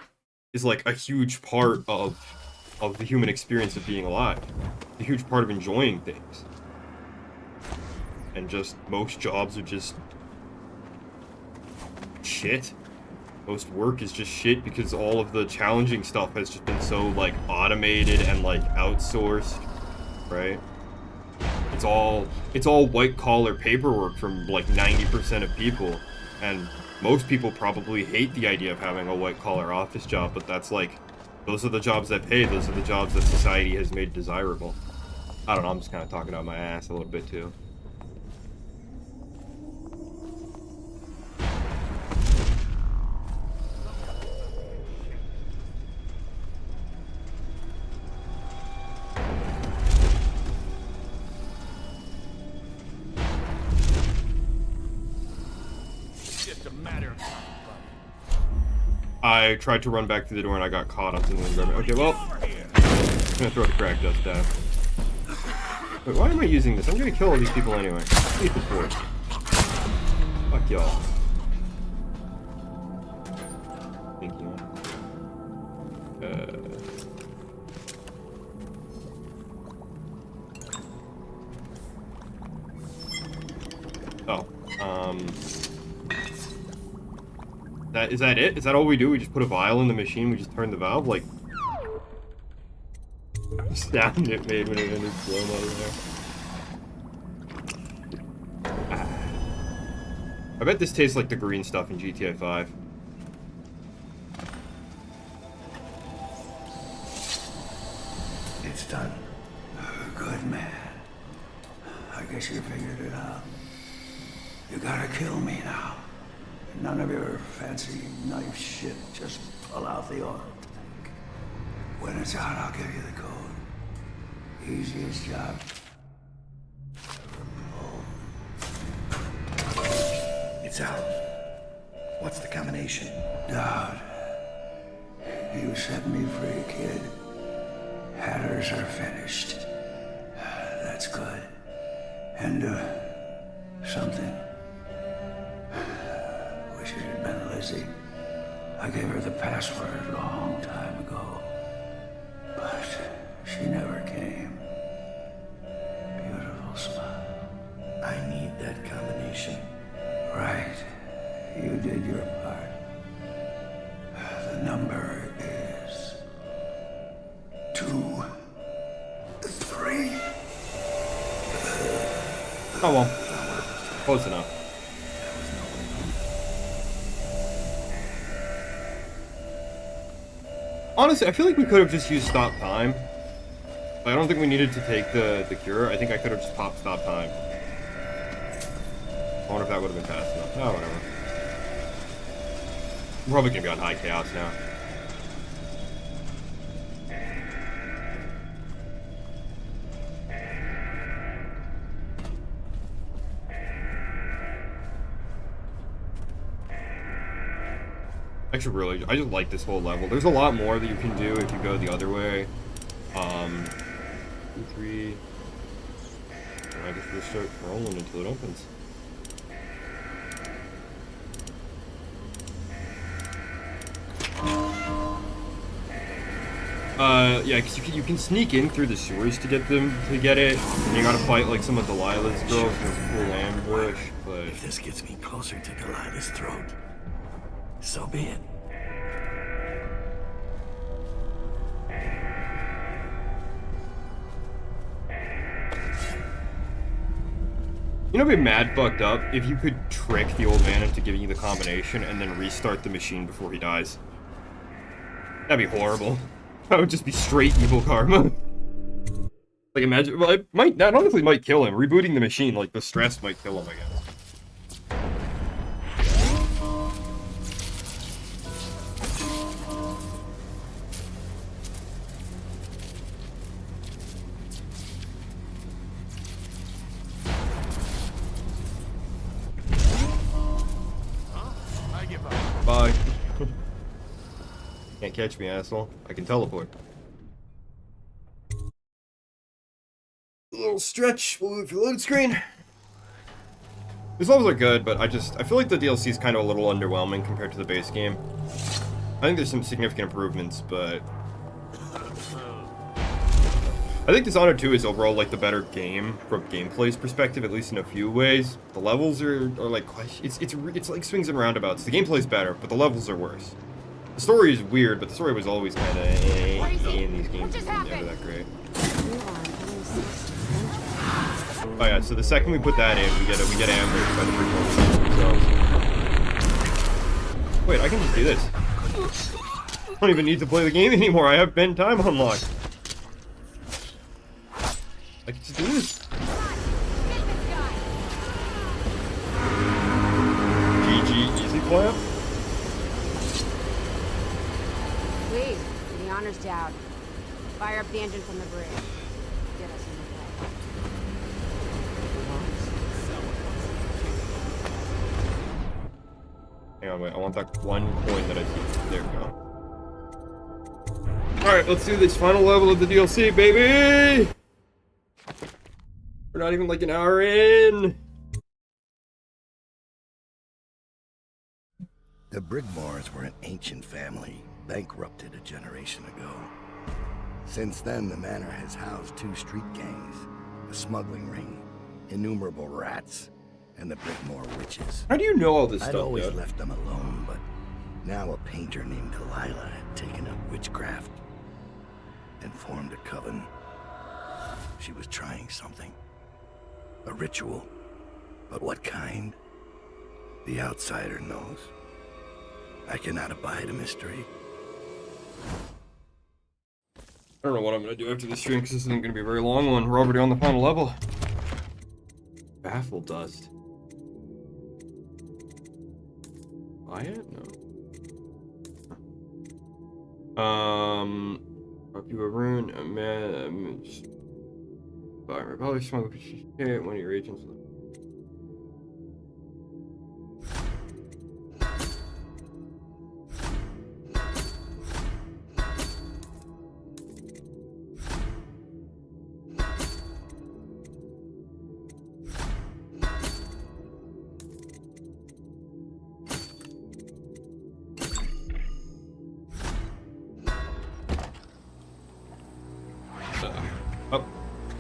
is like a huge part of the human experience of being alive. A huge part of enjoying things. And just most jobs are just shit. Most work is just shit because all of the challenging stuff has just been so like automated and like outsourced, right? It's all white collar paperwork from like 90% of people, and most people probably hate the idea of having a white collar office job, but that's like, those are the jobs that pay, those are the jobs that society has made desirable. I don't know, I'm just kind of talking out my ass a little bit too. I tried to run back through the door and I got caught on something in the environment. Okay, well, I'm gonna throw the crack dust down. Wait, why am I using this? I'm gonna kill all these people anyway. Lethal force. Fuck y'all. Thank you. Is that it? Is that all we do? We just put a vial in the machine, we just turn the valve? Like... sound it made when it ended slow-mo there. I bet this tastes like the green stuff in GTA 5. It's done. Good man. I guess you figured it out. You gotta kill me now. None of your fancy knife shit. Just pull out the oil tank. When it's out, I'll give you the code. Easiest job. It's out. What's the combination? Dowd. You set me free, kid. Hatters are finished. That's good. And, something. Wish it had been Lizzie. I gave her the password a long time ago. But she never came. Beautiful smile. I need that combination. Right. You did your part. The number is 2, 3. Oh well. Close enough. Honestly, I feel like we could have just used stop time. Like, I don't think we needed to take the cure. I think I could have just popped stop time. I wonder if that would have been fast enough. Oh, whatever. I'm probably gonna be on high chaos now. Actually, I just like this whole level. There's a lot more that you can do if you go the other way. 2, 3. I guess we'll start rolling until it opens. Yeah, because you can sneak in through the sewers to get them, to get it. And you gotta fight, like, some of Delilah's girls in this cool ambush, but... If this gets me closer to Delilah's throat, so be it. You know, it'd be mad fucked up if you could trick the old man into giving you the combination and then restart the machine before he dies. That'd be horrible. That would just be straight evil karma. Like, imagine, well, it might, that honestly might kill him. Rebooting the machine, like, the stress might kill him, I guess. Bye. Can't catch me, asshole. I can teleport. A little stretch, we'll move to the load screen. These levels are good, but I feel like the DLC is kind of a little underwhelming compared to the base game. I think there's some significant improvements, but... I think Dishonored 2 is overall, like, the better game from gameplay's perspective, at least in a few ways. The levels are like, it's like swings and roundabouts. The gameplay's better, but the levels are worse. The story is weird, but the story was always kind of in these games. It's never that great. Oh yeah, so the second we put that in, we get ambushed by the Brigmore themselves. Wait, I can just do this. I don't even need to play the game anymore. I have Ben time unlocked. I can just do this. GG, easy clap. Please, the honor's down. Fire up the engine from the bridge. Get us in the way. Hang on, wait. I want that one coin that I see. There we go. Alright, let's do this final level of the DLC, baby! We're not even like an hour in. The Brigmores were an ancient family, bankrupted a generation ago. Since then, the manor has housed 2 street gangs, a smuggling ring, innumerable rats, and the Brigmore witches. How do you know all this I'd stuff, always Dad? left them alone, but now a painter named Delilah had taken up witchcraft and formed a coven. She was trying something. A ritual. But what kind? The outsider knows. I cannot abide a mystery. I don't know what I'm gonna do after this stream because this isn't gonna be a very long one. We're already on the final level. Baffle dust. Buy it? No. Drop you a rune, a man. Buy Republic, smuggle shit, one of your agents.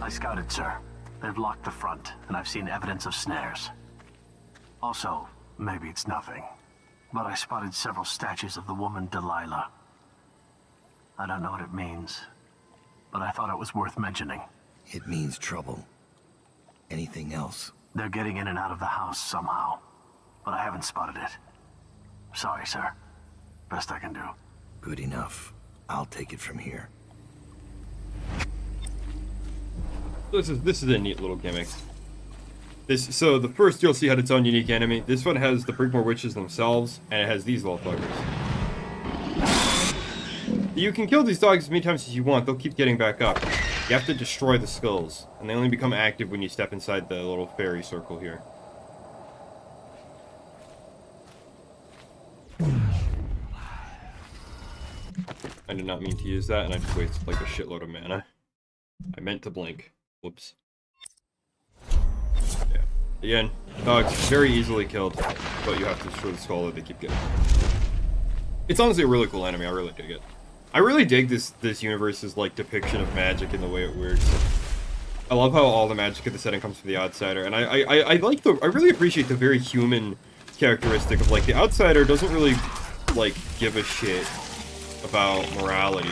I scouted, sir. They've locked the front, and I've seen evidence of snares. Also, maybe it's nothing, but I spotted several statues of the woman Delilah. I don't know what it means, but I thought it was worth mentioning. It means trouble. Anything else? They're getting in and out of the house somehow, but I haven't spotted it. Sorry, sir. Best I can do. Good enough. I'll take it from here. This is a neat little gimmick. So the first DLC had its own unique enemy. This one has the Brigmore witches themselves, and it has these little fuckers. You can kill these dogs as many times as you want. They'll keep getting back up. You have to destroy the skulls, and they only become active when you step inside the little fairy circle here. I did not mean to use that, and I just wasted like a shitload of mana. I meant to blink. Whoops. Yeah. Again, dogs very easily killed, but you have to destroy the skull or they keep getting. It's honestly a really cool enemy. I really dig it. I really dig this universe's like depiction of magic and the way it works. I love how all the magic in the setting comes from the outsider, and I really appreciate the very human characteristic of like the outsider doesn't really like give a shit about morality.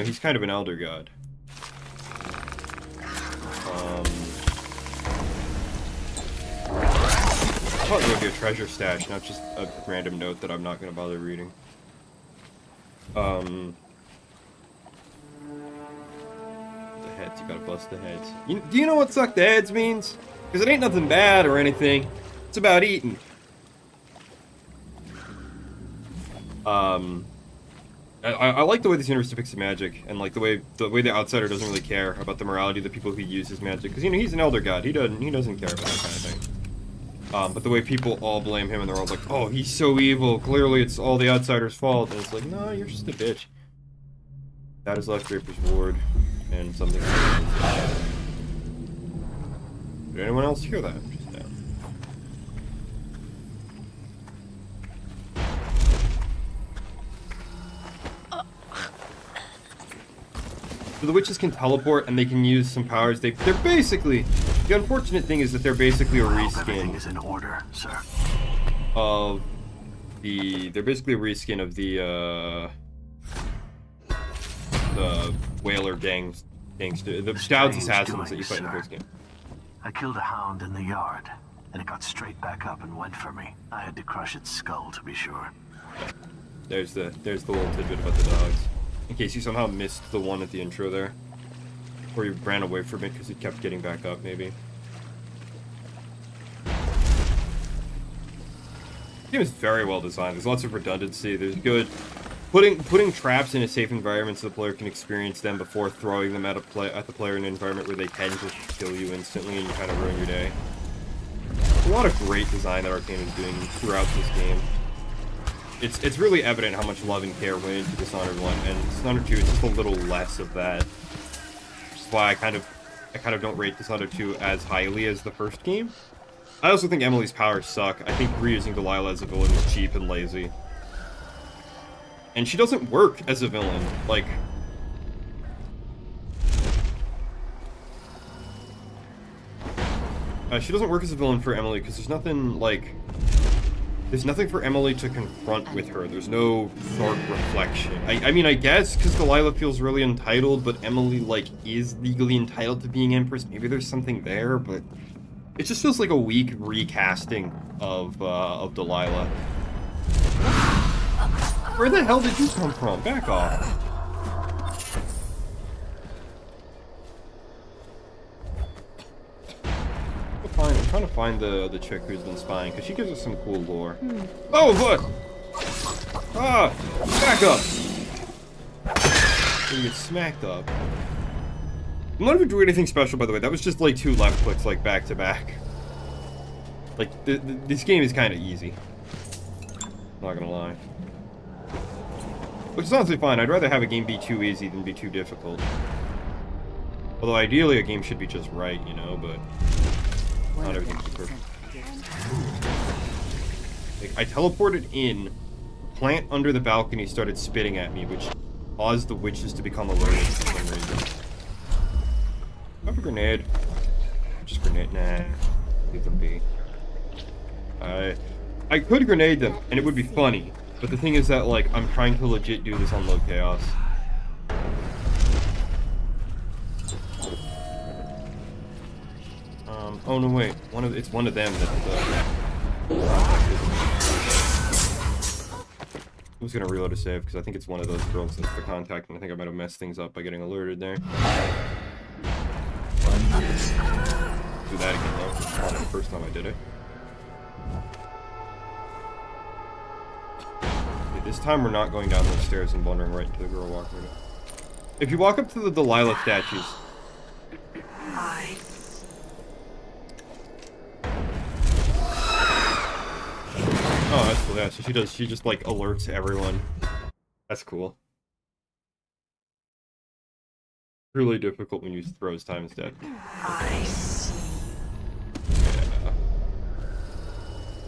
He's kind of an elder god. I thought there would be a treasure stash, not just a random note that I'm not going to bother reading. The heads, you gotta bust the heads. Do you know what suck the heads means? Because it ain't nothing bad or anything. It's about eating. I like the way this universe depicts the magic, and like the way the outsider doesn't really care about the morality of the people who use his magic, because he's an elder god. He doesn't care about that kind of thing. But the way people all blame him, and they're all like, "Oh, he's so evil. Clearly, it's all the outsider's fault." And it's like, no, you're just a bitch. That is left Draper's ward, and something. Did anyone else hear that just now? So the witches can teleport, and they can use some powers. They're basically... The unfortunate thing is that they're basically a reskin... Everything is in order, sir. Of the... They're basically a reskin of the Whaler gangster... The Dowd's assassins that you fight in the first game. I killed a hound in the yard, and it got straight back up and went for me. I had to crush its skull, to be sure. There's the little tidbit about the dogs. In case you somehow missed the one at the intro there. Or you ran away from it because it kept getting back up, maybe. The game is very well designed. There's lots of redundancy. There's good... Putting traps in a safe environment so the player can experience them before throwing them at the player in an environment where they can just kill you instantly and you kind of ruin your day. There's a lot of great design that Arcane is doing throughout this game. It's really evident how much love and care went into Dishonored 1, and Dishonored 2 is just a little less of that. Which is why I kind of don't rate Dishonored 2 as highly as the first game. I also think Emily's powers suck. I think reusing Delilah as a villain is cheap and lazy. And she doesn't work as a villain. Like... she doesn't work as a villain for Emily, because there's nothing, like... There's nothing for Emily to confront with her. There's no dark reflection. I mean, I guess, because Delilah feels really entitled, but Emily, like, is legally entitled to being Empress. Maybe there's something there, but... It just feels like a weak recasting of Delilah. Where the hell did you come from? Back off. I'm trying to find the chick who's been spying, because she gives us some cool lore. Oh, what? Ah! Back up! You get smacked up. I'm not even doing anything special, by the way. That was just like 2 left clicks, like, back to back. Like, this game is kind of easy. Not gonna lie. Which is honestly fine. I'd rather have a game be too easy than be too difficult. Although ideally a game should be just right, you know, but... Not everything's perfect. Like, I teleported in, the plant under the balcony started spitting at me, which caused the witches to become alerted for some reason. I have a grenade. Just grenade. Nah. Leave them be. I could grenade them, and it would be funny. But the thing is that, like, I'm trying to legit do this on low chaos. Oh no, wait. It's one of them that, I was gonna reload a save, because I think it's one of those girls that's the contact, and I think I might have messed things up by getting alerted there. Do that again, though. It's probably the first time I did it. Okay, this time we're not going down those stairs and wandering right into the girl walking. If you walk up to the Delilah statues... Oh, that's cool. Yeah, so she just like alerts everyone. That's cool. Really difficult when you throws time instead. Yeah.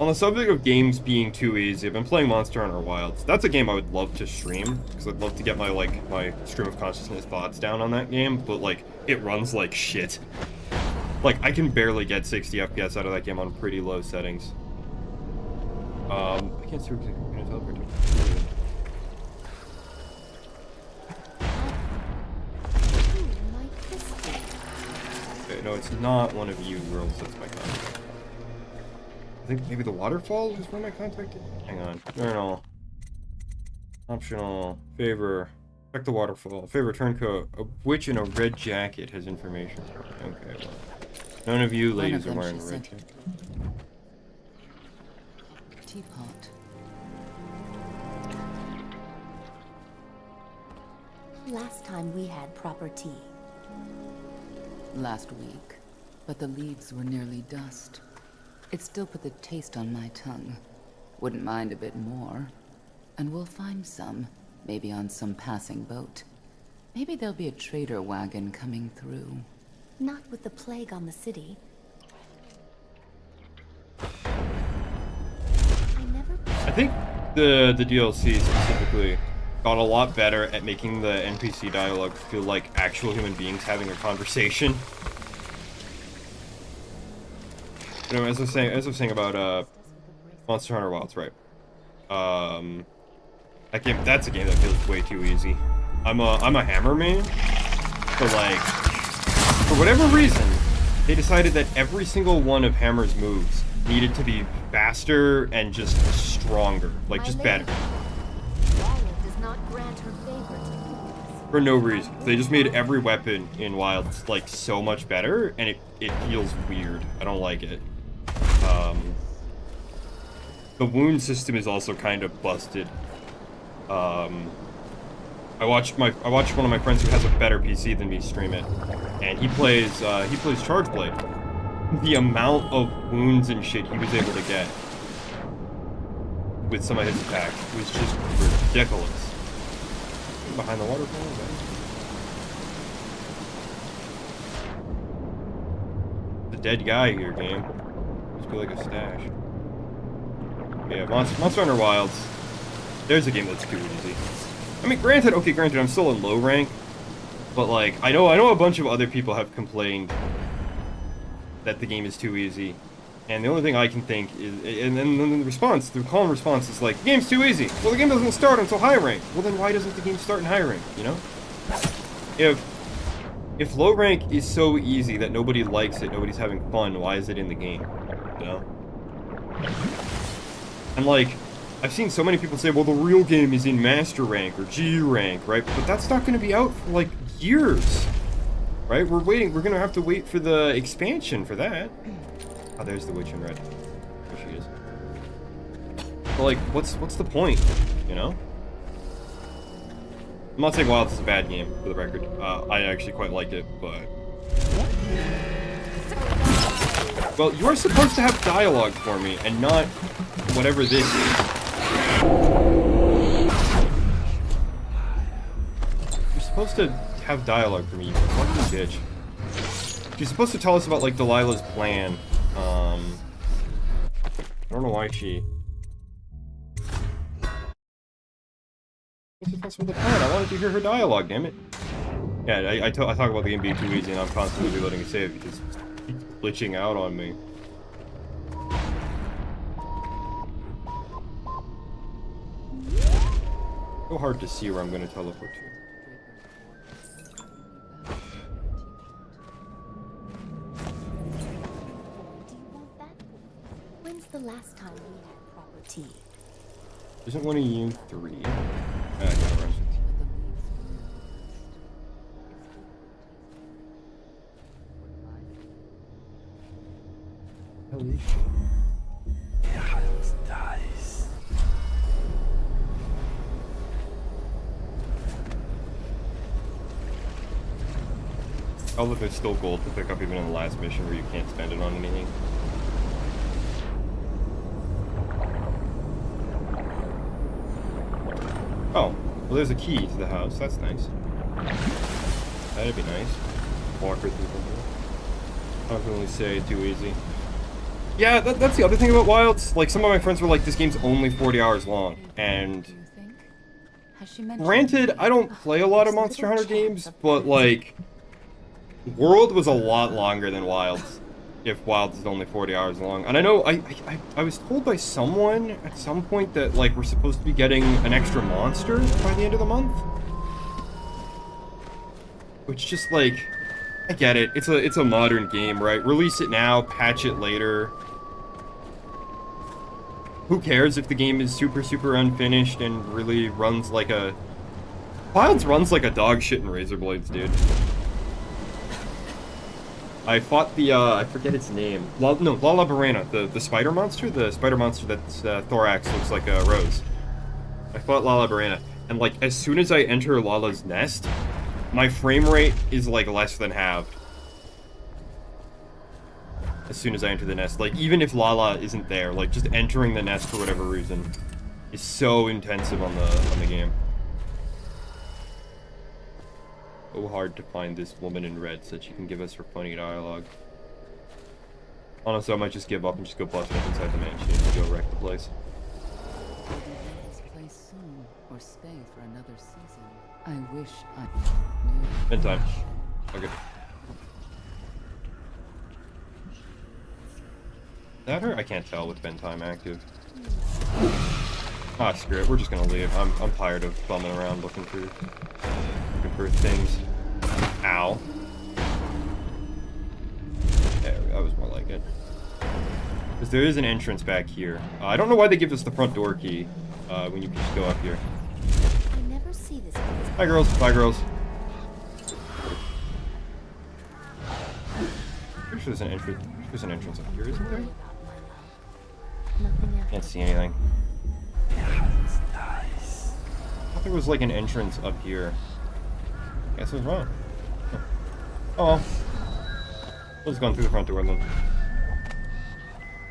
On the subject of games being too easy, I've been playing Monster Hunter Wilds. That's a game I would love to stream, because I'd love to get my, like, my stream of consciousness thoughts down on that game, but, like, it runs like shit. Like, I can barely get 60 FPS out of that game on pretty low settings. I can't see where I'm gonna teleport to. Okay, no, it's not one of you girls, that's my contact. I think maybe the waterfall is where my contact is? Hang on. Journal. Optional. Favor. Check the waterfall. Favor turncoat. A witch in a red jacket has information. Okay, well. None of you ladies are wearing a red jacket. Teapot. Last time we had proper tea. Last week, but the leaves were nearly dust. It still put the taste on my tongue. Wouldn't mind a bit more. And we'll find some, maybe on some passing boat. Maybe there'll be a trader wagon coming through. Not with the plague on the city. I think the DLC specifically got a lot better at making the NPC dialogue feel like actual human beings having a conversation. You know, as I was saying about Monster Hunter Wilds, right? That's a game that feels way too easy. I'm a hammer main, but like, for whatever reason, they decided that every single one of Hammer's moves needed to be faster and just stronger, like just better. For no reason. They just made every weapon in Wilds like so much better, and it feels weird. I don't like it. The wound system is also kind of busted. I watched one of my friends who has a better PC than me stream it, and he plays Charge Blade. The amount of wounds and shit he was able to get with some of his attacks was just ridiculous. Behind the waterfall, okay. The dead guy here, game. Must be like a stash. Yeah, Monster Hunter Wilds. There's a game that's too easy. I mean, granted, I'm still in low rank, but like, I know a bunch of other people have complained that the game is too easy, and the only thing I can think is, and then the calm response is like, the game's too easy. Well, the game doesn't start until high rank. Well, then why doesn't the game start in high rank? You know, if low rank is so easy that nobody likes it, nobody's having fun, why is it in the game? You know, and like, I've seen so many people say, well, the real game is in Master Rank or G Rank, right? But that's not going to be out for, like, years, right? We're going to have to wait for the expansion for that. Oh, there's the witch in red. There she is. But, like, what's the point, you know? I'm not saying Wilds is a bad game, for the record. I actually quite liked it, but... Well, you are supposed to have dialogue for me, and not whatever this is. You're supposed to have dialogue for me, you fucking bitch. She's supposed to tell us about, like, Delilah's plan. I don't know why she... What's supposed to be the plan? I wanted to hear her dialogue, damn it. Yeah, I talk about the game being too easy, and I'm constantly reloading a save because it's glitching out on me. So hard to see where I'm going to teleport to. When's the last time we had proper tea? Isn't one of you three? I gotta rush it. Holy shit. Oh look, there's still gold to pick up even in the last mission where you can't spend it on anything. Oh, well there's a key to the house, that's nice. That'd be nice. Walk her through the door. I can only say too easy. Yeah, that's the other thing about Wilds. Like, some of my friends were like, this game's only 40 hours long. And granted, I don't play a lot of Monster Hunter games, but like, World was a lot longer than Wilds. If Wilds is only 40 hours long. And I know, I was told by someone at some point that, like, we're supposed to be getting an extra monster by the end of the month. Which just, like, I get it. It's a modern game, right? Release it now, patch it later. Who cares if the game is super unfinished and really runs like a... Wilds runs like a dog shit in Razor Blades, dude. I fought the, I forget its name. Lala Barana, the spider monster? The spider monster that's thorax looks like a rose. I fought Lala Barana, and like, as soon as I enter Lala's nest, my frame rate is like less than halved. As soon as I enter the nest. Like, even if Lala isn't there, like, just entering the nest for whatever reason is so intensive on the game. So hard to find this woman in red so that she can give us her funny dialogue. Honestly, I might just give up and just go bust up inside the mansion and go wreck the place. This place soon, or stay for another season. I wish I knew. In time. Okay. That her? I can't tell with bedtime active. Ah, screw it. We're just gonna leave. I'm tired of bumming around looking for things. Ow. There, that was more like it. Because there is an entrance back here. I don't know why they give us the front door key when you can just go up here. I never see this place. Hi, girls. Bye, girls. Pretty sure there's an entrance. There's an entrance up here, isn't there? Can't see anything. I thought there was like an entrance up here. Guess I was wrong. Oh well. I was going through the front door then.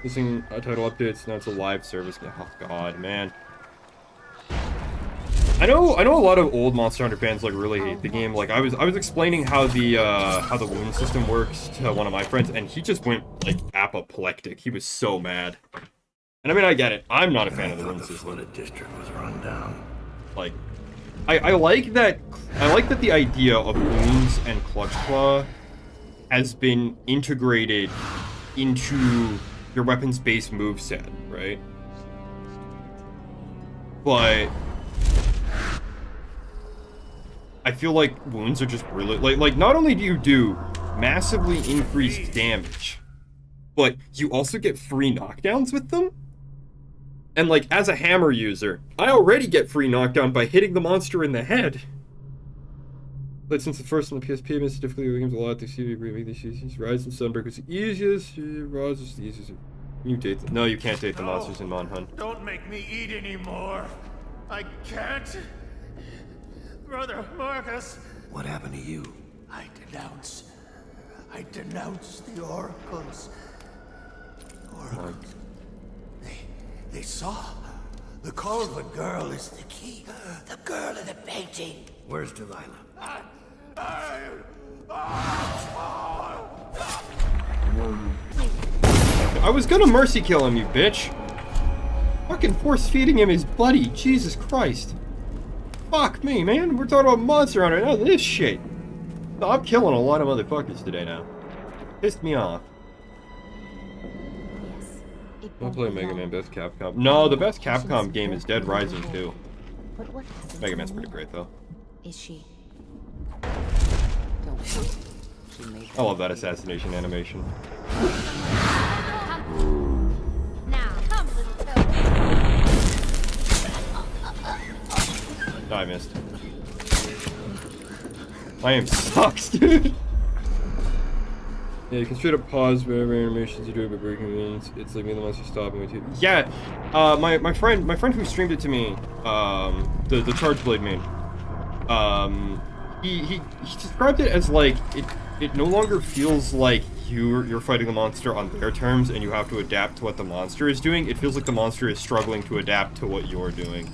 Missing title updates. Now it's a live service. Oh god, man. I know a lot of old Monster Hunter fans like really hate the game. Like I was explaining how the wound system works to one of my friends, and he just went like apoplectic. He was so mad. And I mean, I get it. I'm not a fan of the wound system. The district was run down. Like, I like that. I like that the idea of wounds and clutch claw has been integrated into your weapons-based moveset, right? But I feel like wounds are just really like not only do you do massively increased damage, but you also get free knockdowns with them. And like, as a hammer user, I already get free knockdown by hitting the monster in the head. But since the first on the PSP makes it difficult, games a lot to see remake these seasons. Rise and Sunbreak was the easiest. Rise is the easiest. Mutate them. No, you can't date the monsters in Monhun. Don't make me eat anymore. I can't. Brother Marcus. What happened to you? I denounce the oracles. Oracles. They saw. The Coldwood girl is the key. The girl in the painting. Where's Delilah? I was gonna mercy kill him, you bitch. Fucking force feeding him his buddy. Jesus Christ. Fuck me, man. We're talking about Monster Hunter now. This shit. No, I'm killing a lot of motherfuckers today now. Pissed me off. I'll play Mega Man Best Capcom. No, the best Capcom game is Dead Rising 2. Mega Man's pretty great though. Is she? I love that assassination animation. Now, come, little I missed. My aim sucks, dude. Yeah, you can straight up pause whatever animations you do by breaking wins. It's like me the monster stopping with you. Yeah, my friend who streamed it to me, the Charge Blade main, he described it as like it no longer feels like you're fighting the monster on their terms and you have to adapt to what the monster is doing. It feels like the monster is struggling to adapt to what you're doing.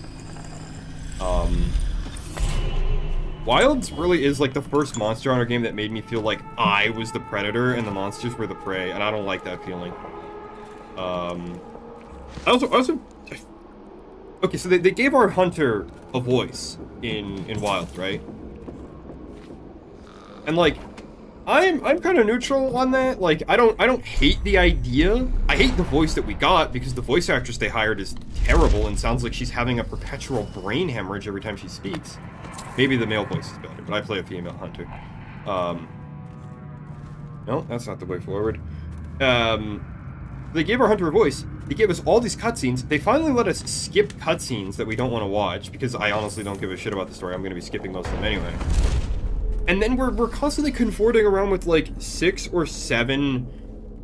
Wilds really is like the first Monster Hunter game that made me feel like I was the predator and the monsters were the prey, and I don't like that feeling. I also okay, so they gave our hunter a voice in Wild, right? And like, I'm kind of neutral on that. Like, I don't hate the idea. I hate the voice that we got because the voice actress they hired is terrible and sounds like she's having a perpetual brain hemorrhage every time she speaks. Maybe the male voice is better, but I play a female hunter. No, that's not the way forward. They gave our hunter a voice. They gave us all these cutscenes. They finally let us skip cutscenes that we don't want to watch because I honestly don't give a shit about the story. I'm going to be skipping most of them anyway. And then we're constantly conforting around with like 6 or 7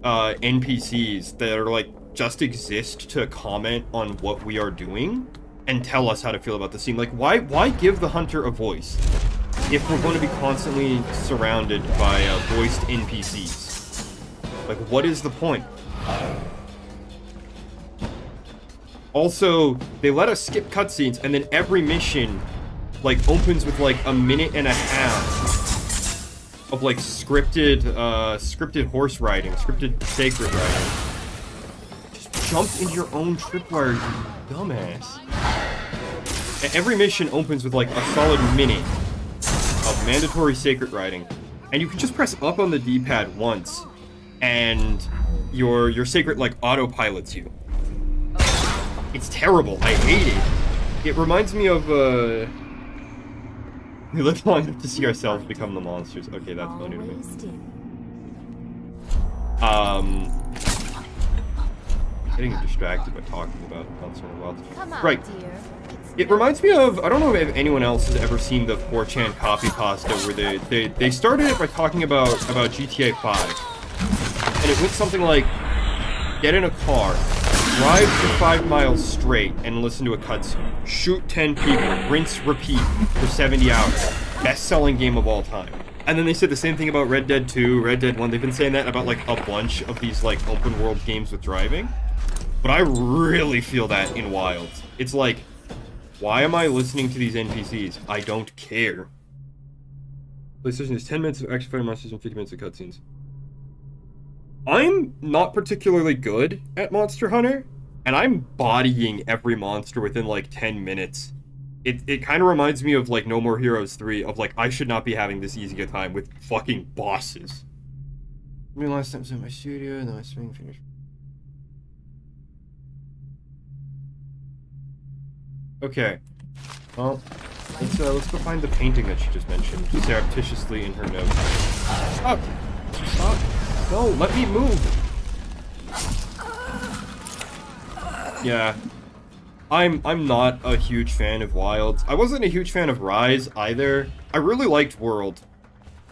NPCs that are like just exist to comment on what we are doing and tell us how to feel about the scene. Like, why give the hunter a voice if we're going to be constantly surrounded by voiced NPCs? Like, what is the point? Also, they let us skip cutscenes, and then every mission, like, opens with, like, a minute and a half of, like, scripted horse riding, scripted sacred riding. Just jumped into your own tripwire, you dumbass. And every mission opens with, like, a solid minute of mandatory sacred riding. And you can just press up on the D-pad once, and your sacred, like, autopilots you. It's terrible. I hate it. It reminds me of, we live long enough to see ourselves become the monsters. Okay, that's funny to me. Getting distracted by talking about Monster World. Right. It reminds me of, I don't know if anyone else has ever seen the 4chan copy pasta where they started it by talking about GTA 5. And it went something like, get in a car, drive for 5 miles straight and listen to a cutscene. Shoot 10 people, rinse, repeat for 70 hours. Best-selling game of all time. And then they said the same thing about Red Dead 2, Red Dead 1. They've been saying that about like a bunch of these like open world games with driving. But I really feel that in Wilds. It's like, why am I listening to these NPCs? I don't care. PlayStation is 10 minutes of action fighting monsters and 50 minutes of cutscenes. I'm not particularly good at Monster Hunter, and I'm bodying every monster within like 10 minutes. It kind of reminds me of like No More Heroes 3, of like, I should not be having this easy a time with fucking bosses. I mean, last time I was in my studio, and then my swing finished. Okay. Well, let's go find the painting that she just mentioned surreptitiously in her notes. Stop! Stop! No, let me move! Yeah. I'm not a huge fan of Wilds. I wasn't a huge fan of Rise either. I really liked World.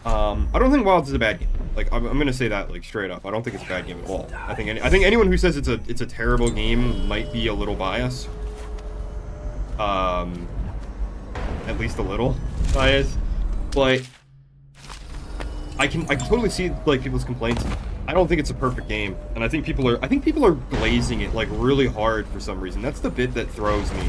I don't think Wilds is a bad game. Like, I'm gonna say that like straight up. I don't think it's a bad game at all. I think anyone who says it's a terrible game might be a little biased. At least a little biased. But I can totally see like people's complaints. I don't think it's a perfect game, and I think people are glazing it like really hard for some reason. That's the bit that throws me.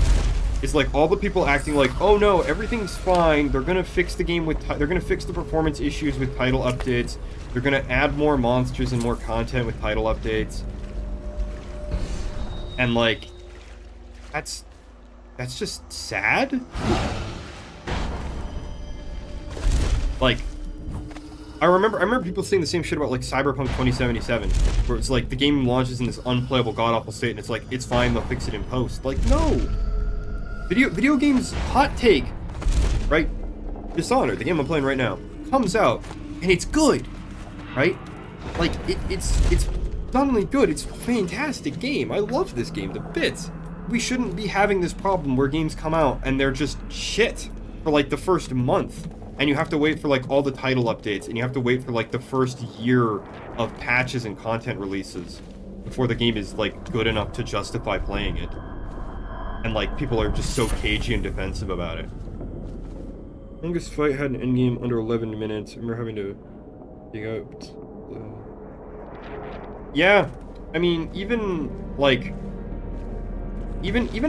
It's like all the people acting like, oh no, everything's fine. They're gonna fix the game they're gonna fix the performance issues with title updates. They're gonna add more monsters and more content with title updates. And like, that's just sad. Like, I remember people saying the same shit about like Cyberpunk 2077, where it's like the game launches in this unplayable god-awful state, and it's like, it's fine, they'll fix it in post. Like, no! Video games, hot take, right? Dishonored, the game I'm playing right now, comes out, and it's good, right? Like, it's not only good, it's a fantastic game. I love this game to bits. We shouldn't be having this problem where games come out and they're just shit for like the first month. And you have to wait for like all the title updates, and you have to wait for like the first year of patches and content releases before the game is like good enough to justify playing it. And like people are just so cagey and defensive about it. Longest fight had an endgame under 11 minutes. I remember having to dig out. Yeah, I mean, even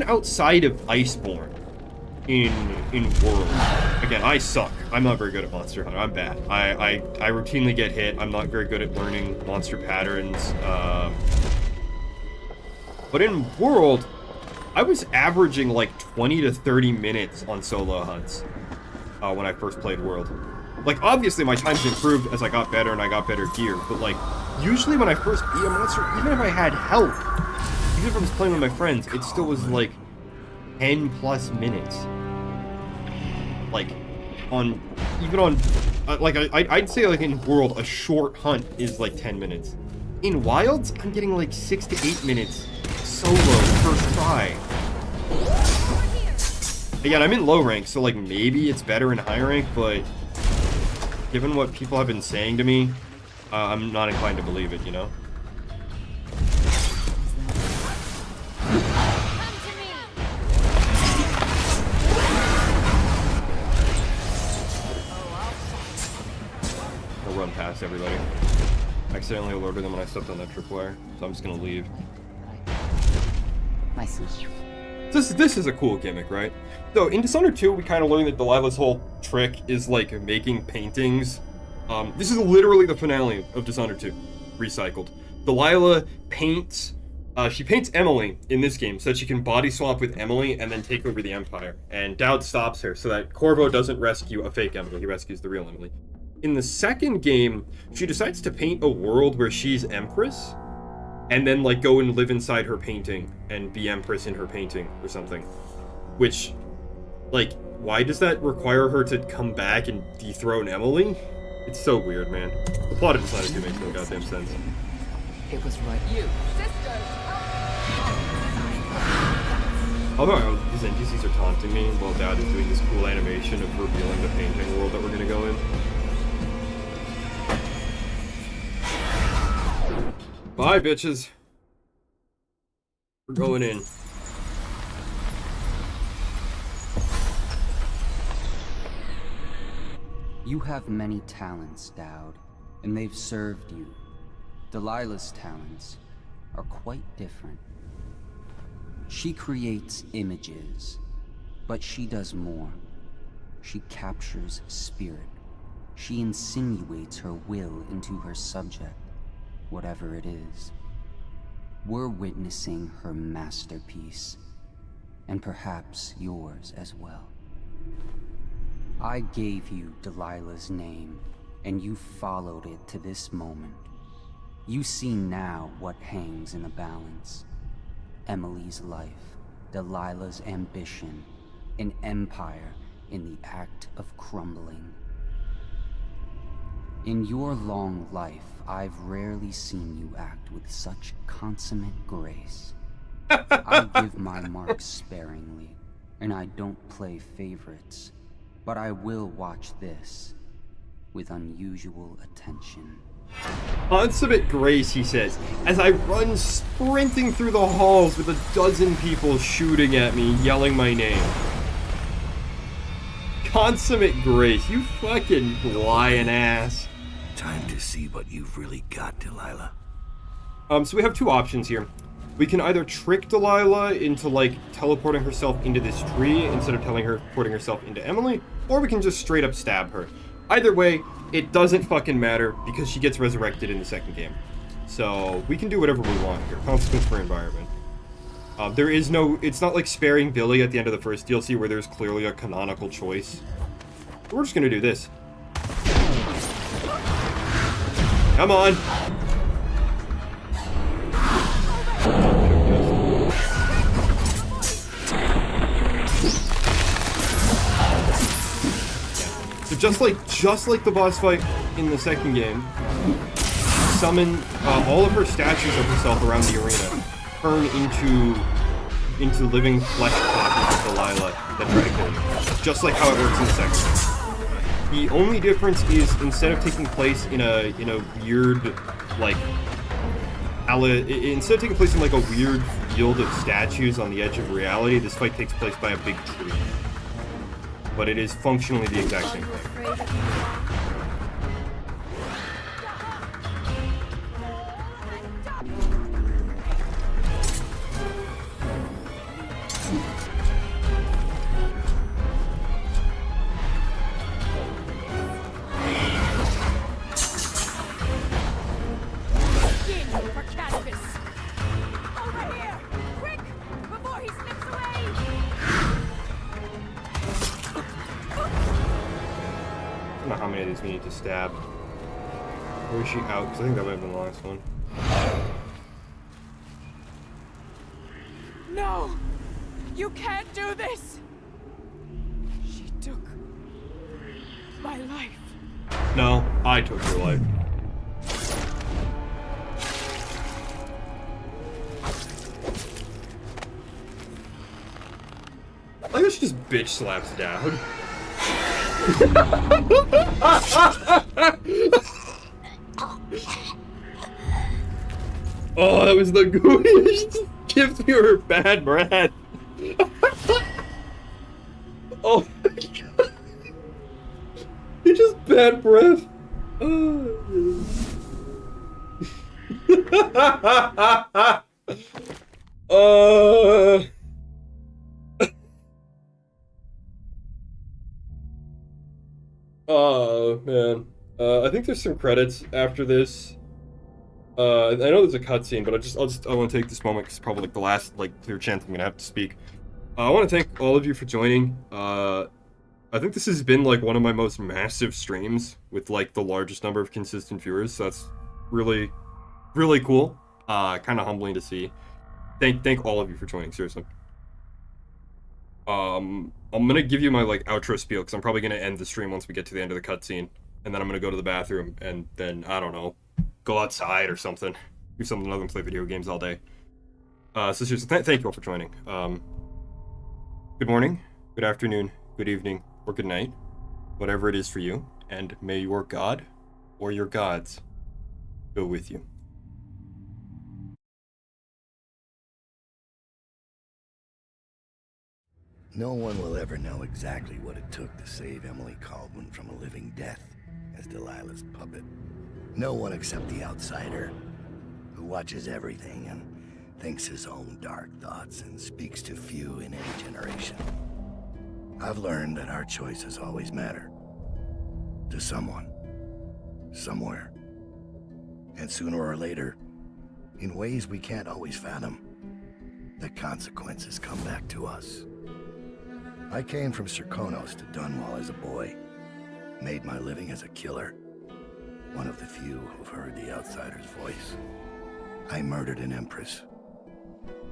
outside of Iceborne in World. Again, I suck. I'm not very good at Monster Hunter. I'm bad. I routinely get hit. I'm not very good at learning monster patterns. But in World, I was averaging like 20 to 30 minutes on solo hunts when I first played World. Like, obviously my times improved as I got better and I got better gear, but like, usually when I first beat a monster, even if I had help, even if I was playing with my friends, it still was like 10 plus minutes. Like, I'd say like in World, a short hunt is like 10 minutes. In Wilds, I'm getting like 6 to 8 minutes solo first try. Again, I'm in low rank, so like maybe it's better in high rank, but given what people have been saying to me, I'm not inclined to believe it, you know? I'll run past everybody. I accidentally alerted them when I stepped on that tripwire, so I'm just gonna leave. This is a cool gimmick, right? So in Dishonored 2, we kind of learned that Delilah's whole trick is like making paintings. This is literally the finale of Dishonored 2, recycled. Delilah paints, she paints Emily in this game so that she can body swap with Emily and then take over the Empire. And Dowd stops her so that Corvo doesn't rescue a fake Emily, he rescues the real Emily. In the second game, she decides to paint a world where she's Empress, and then like go and live inside her painting and be Empress in her painting or something. Which, like, why does that require her to come back and dethrone Emily? It's so weird, man. The plot of Dishonored 2 makes no goddamn sense. It was right. You. Although these NPCs are taunting me while Dad is doing this cool animation of revealing the painting world that we're gonna go in. Bye, bitches. We're going in. You have many talents, Dowd, and they've served you. Delilah's talents are quite different. She creates images, but she does more. She captures spirit. She insinuates her will into her subject, whatever it is. We're witnessing her masterpiece, and perhaps yours as well. I gave you Delilah's name, and you followed it to this moment. You see now what hangs in the balance. Emily's life, Delilah's ambition, an empire in the act of crumbling. In your long life, I've rarely seen you act with such consummate grace. I give my marks sparingly, and I don't play favorites, but I will watch this with unusual attention. Consummate grace, he says, as I run sprinting through the halls with a dozen people shooting at me, yelling my name. Consummate grace, you fucking lying ass. Time to see what you've really got, Delilah. So we have two options here. We can either trick Delilah into, like, teleporting herself into this tree instead of teleporting herself into Emily, or we can just straight up stab her. Either way, it doesn't fucking matter because she gets resurrected in the second game. So we can do whatever we want here. Consequence for environment. There is no, it's not like sparing Billy at the end of the first DLC where there's clearly a canonical choice. We're just gonna do this. Come on! So just like the boss fight in the second game, summon all of her statues of herself around the arena, turn into living flesh copies of Delilah that try to kill you. Just like how it works in the second game. The only difference is instead of taking place in a weird, like, instead of taking place in like a weird field of statues on the edge of reality, this fight takes place by a big tree. But it is functionally the exact same thing. many of these we need to stab. Or is she out? Because I think that might have been the last one. No! You can't do this! She took my life. No, I took your life. I guess she just bitch slaps Dowd. Oh, that was the gooey. She just gives me her bad breath. Oh my god. He just bad breath. Oh man. I think there's some credits after this. I know there's a cutscene, but I want to take this moment because it's probably like the last clear chance I'm gonna have to speak. I want to thank all of you for joining. I think this has been like one of my most massive streams with like the largest number of consistent viewers. So that's really, really cool. Kind of humbling to see. Thank all of you for joining. Seriously. I'm gonna give you my like outro spiel because I'm probably gonna end the stream once we get to the end of the cutscene, and then I'm gonna go to the bathroom and then I don't know, go outside or something, do something other than play video games all day. So seriously, thank you all for joining. Good morning, good afternoon, good evening, or good night, whatever it is for you, and may your God or your gods go with you. No one will ever know exactly what it took to save Emily Caldwin from a living death as Delilah's puppet. No one except the outsider, who watches everything and thinks his own dark thoughts and speaks to few in any generation. I've learned that our choices always matter. To someone. Somewhere. And sooner or later, in ways we can't always fathom, the consequences come back to us. I came from Serkonos to Dunwall as a boy. Made my living as a killer. One of the few who've heard the outsider's voice. I murdered an empress,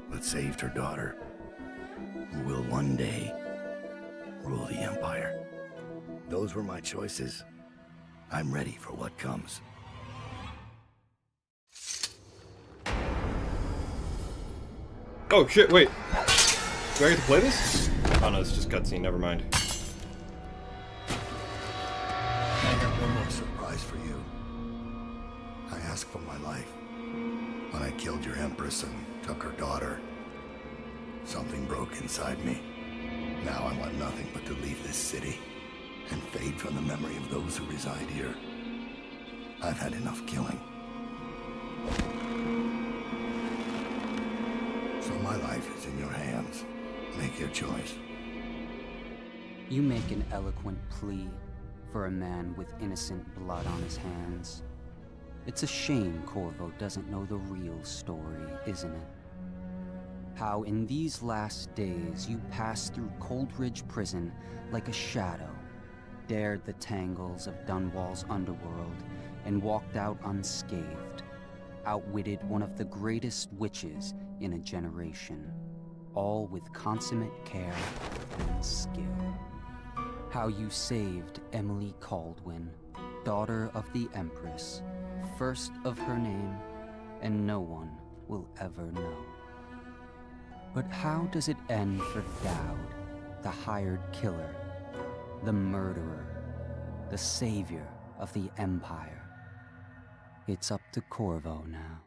but saved her daughter, who will one day rule the Empire. Those were my choices. I'm ready for what comes. Oh shit, wait. Do I get to play this? Oh no, it's just cutscene, never mind. I have one more surprise for you. I asked for my life. When I killed your empress and took her daughter, something broke inside me. Now I want nothing but to leave this city and fade from the memory of those who reside here. I've had enough killing. So my life is in your hands. Make your choice. You make an eloquent plea for a man with innocent blood on his hands. It's a shame Corvo doesn't know the real story, isn't it? How in these last days you passed through Coldridge Prison like a shadow, dared the tangles of Dunwall's underworld, and walked out unscathed, outwitted one of the greatest witches in a generation, all with consummate care and skill. How you saved Emily Caldwin, daughter of the Empress, first of her name, and no one will ever know. But how does it end for Dowd, the hired killer, the murderer, the savior of the Empire? It's up to Corvo now.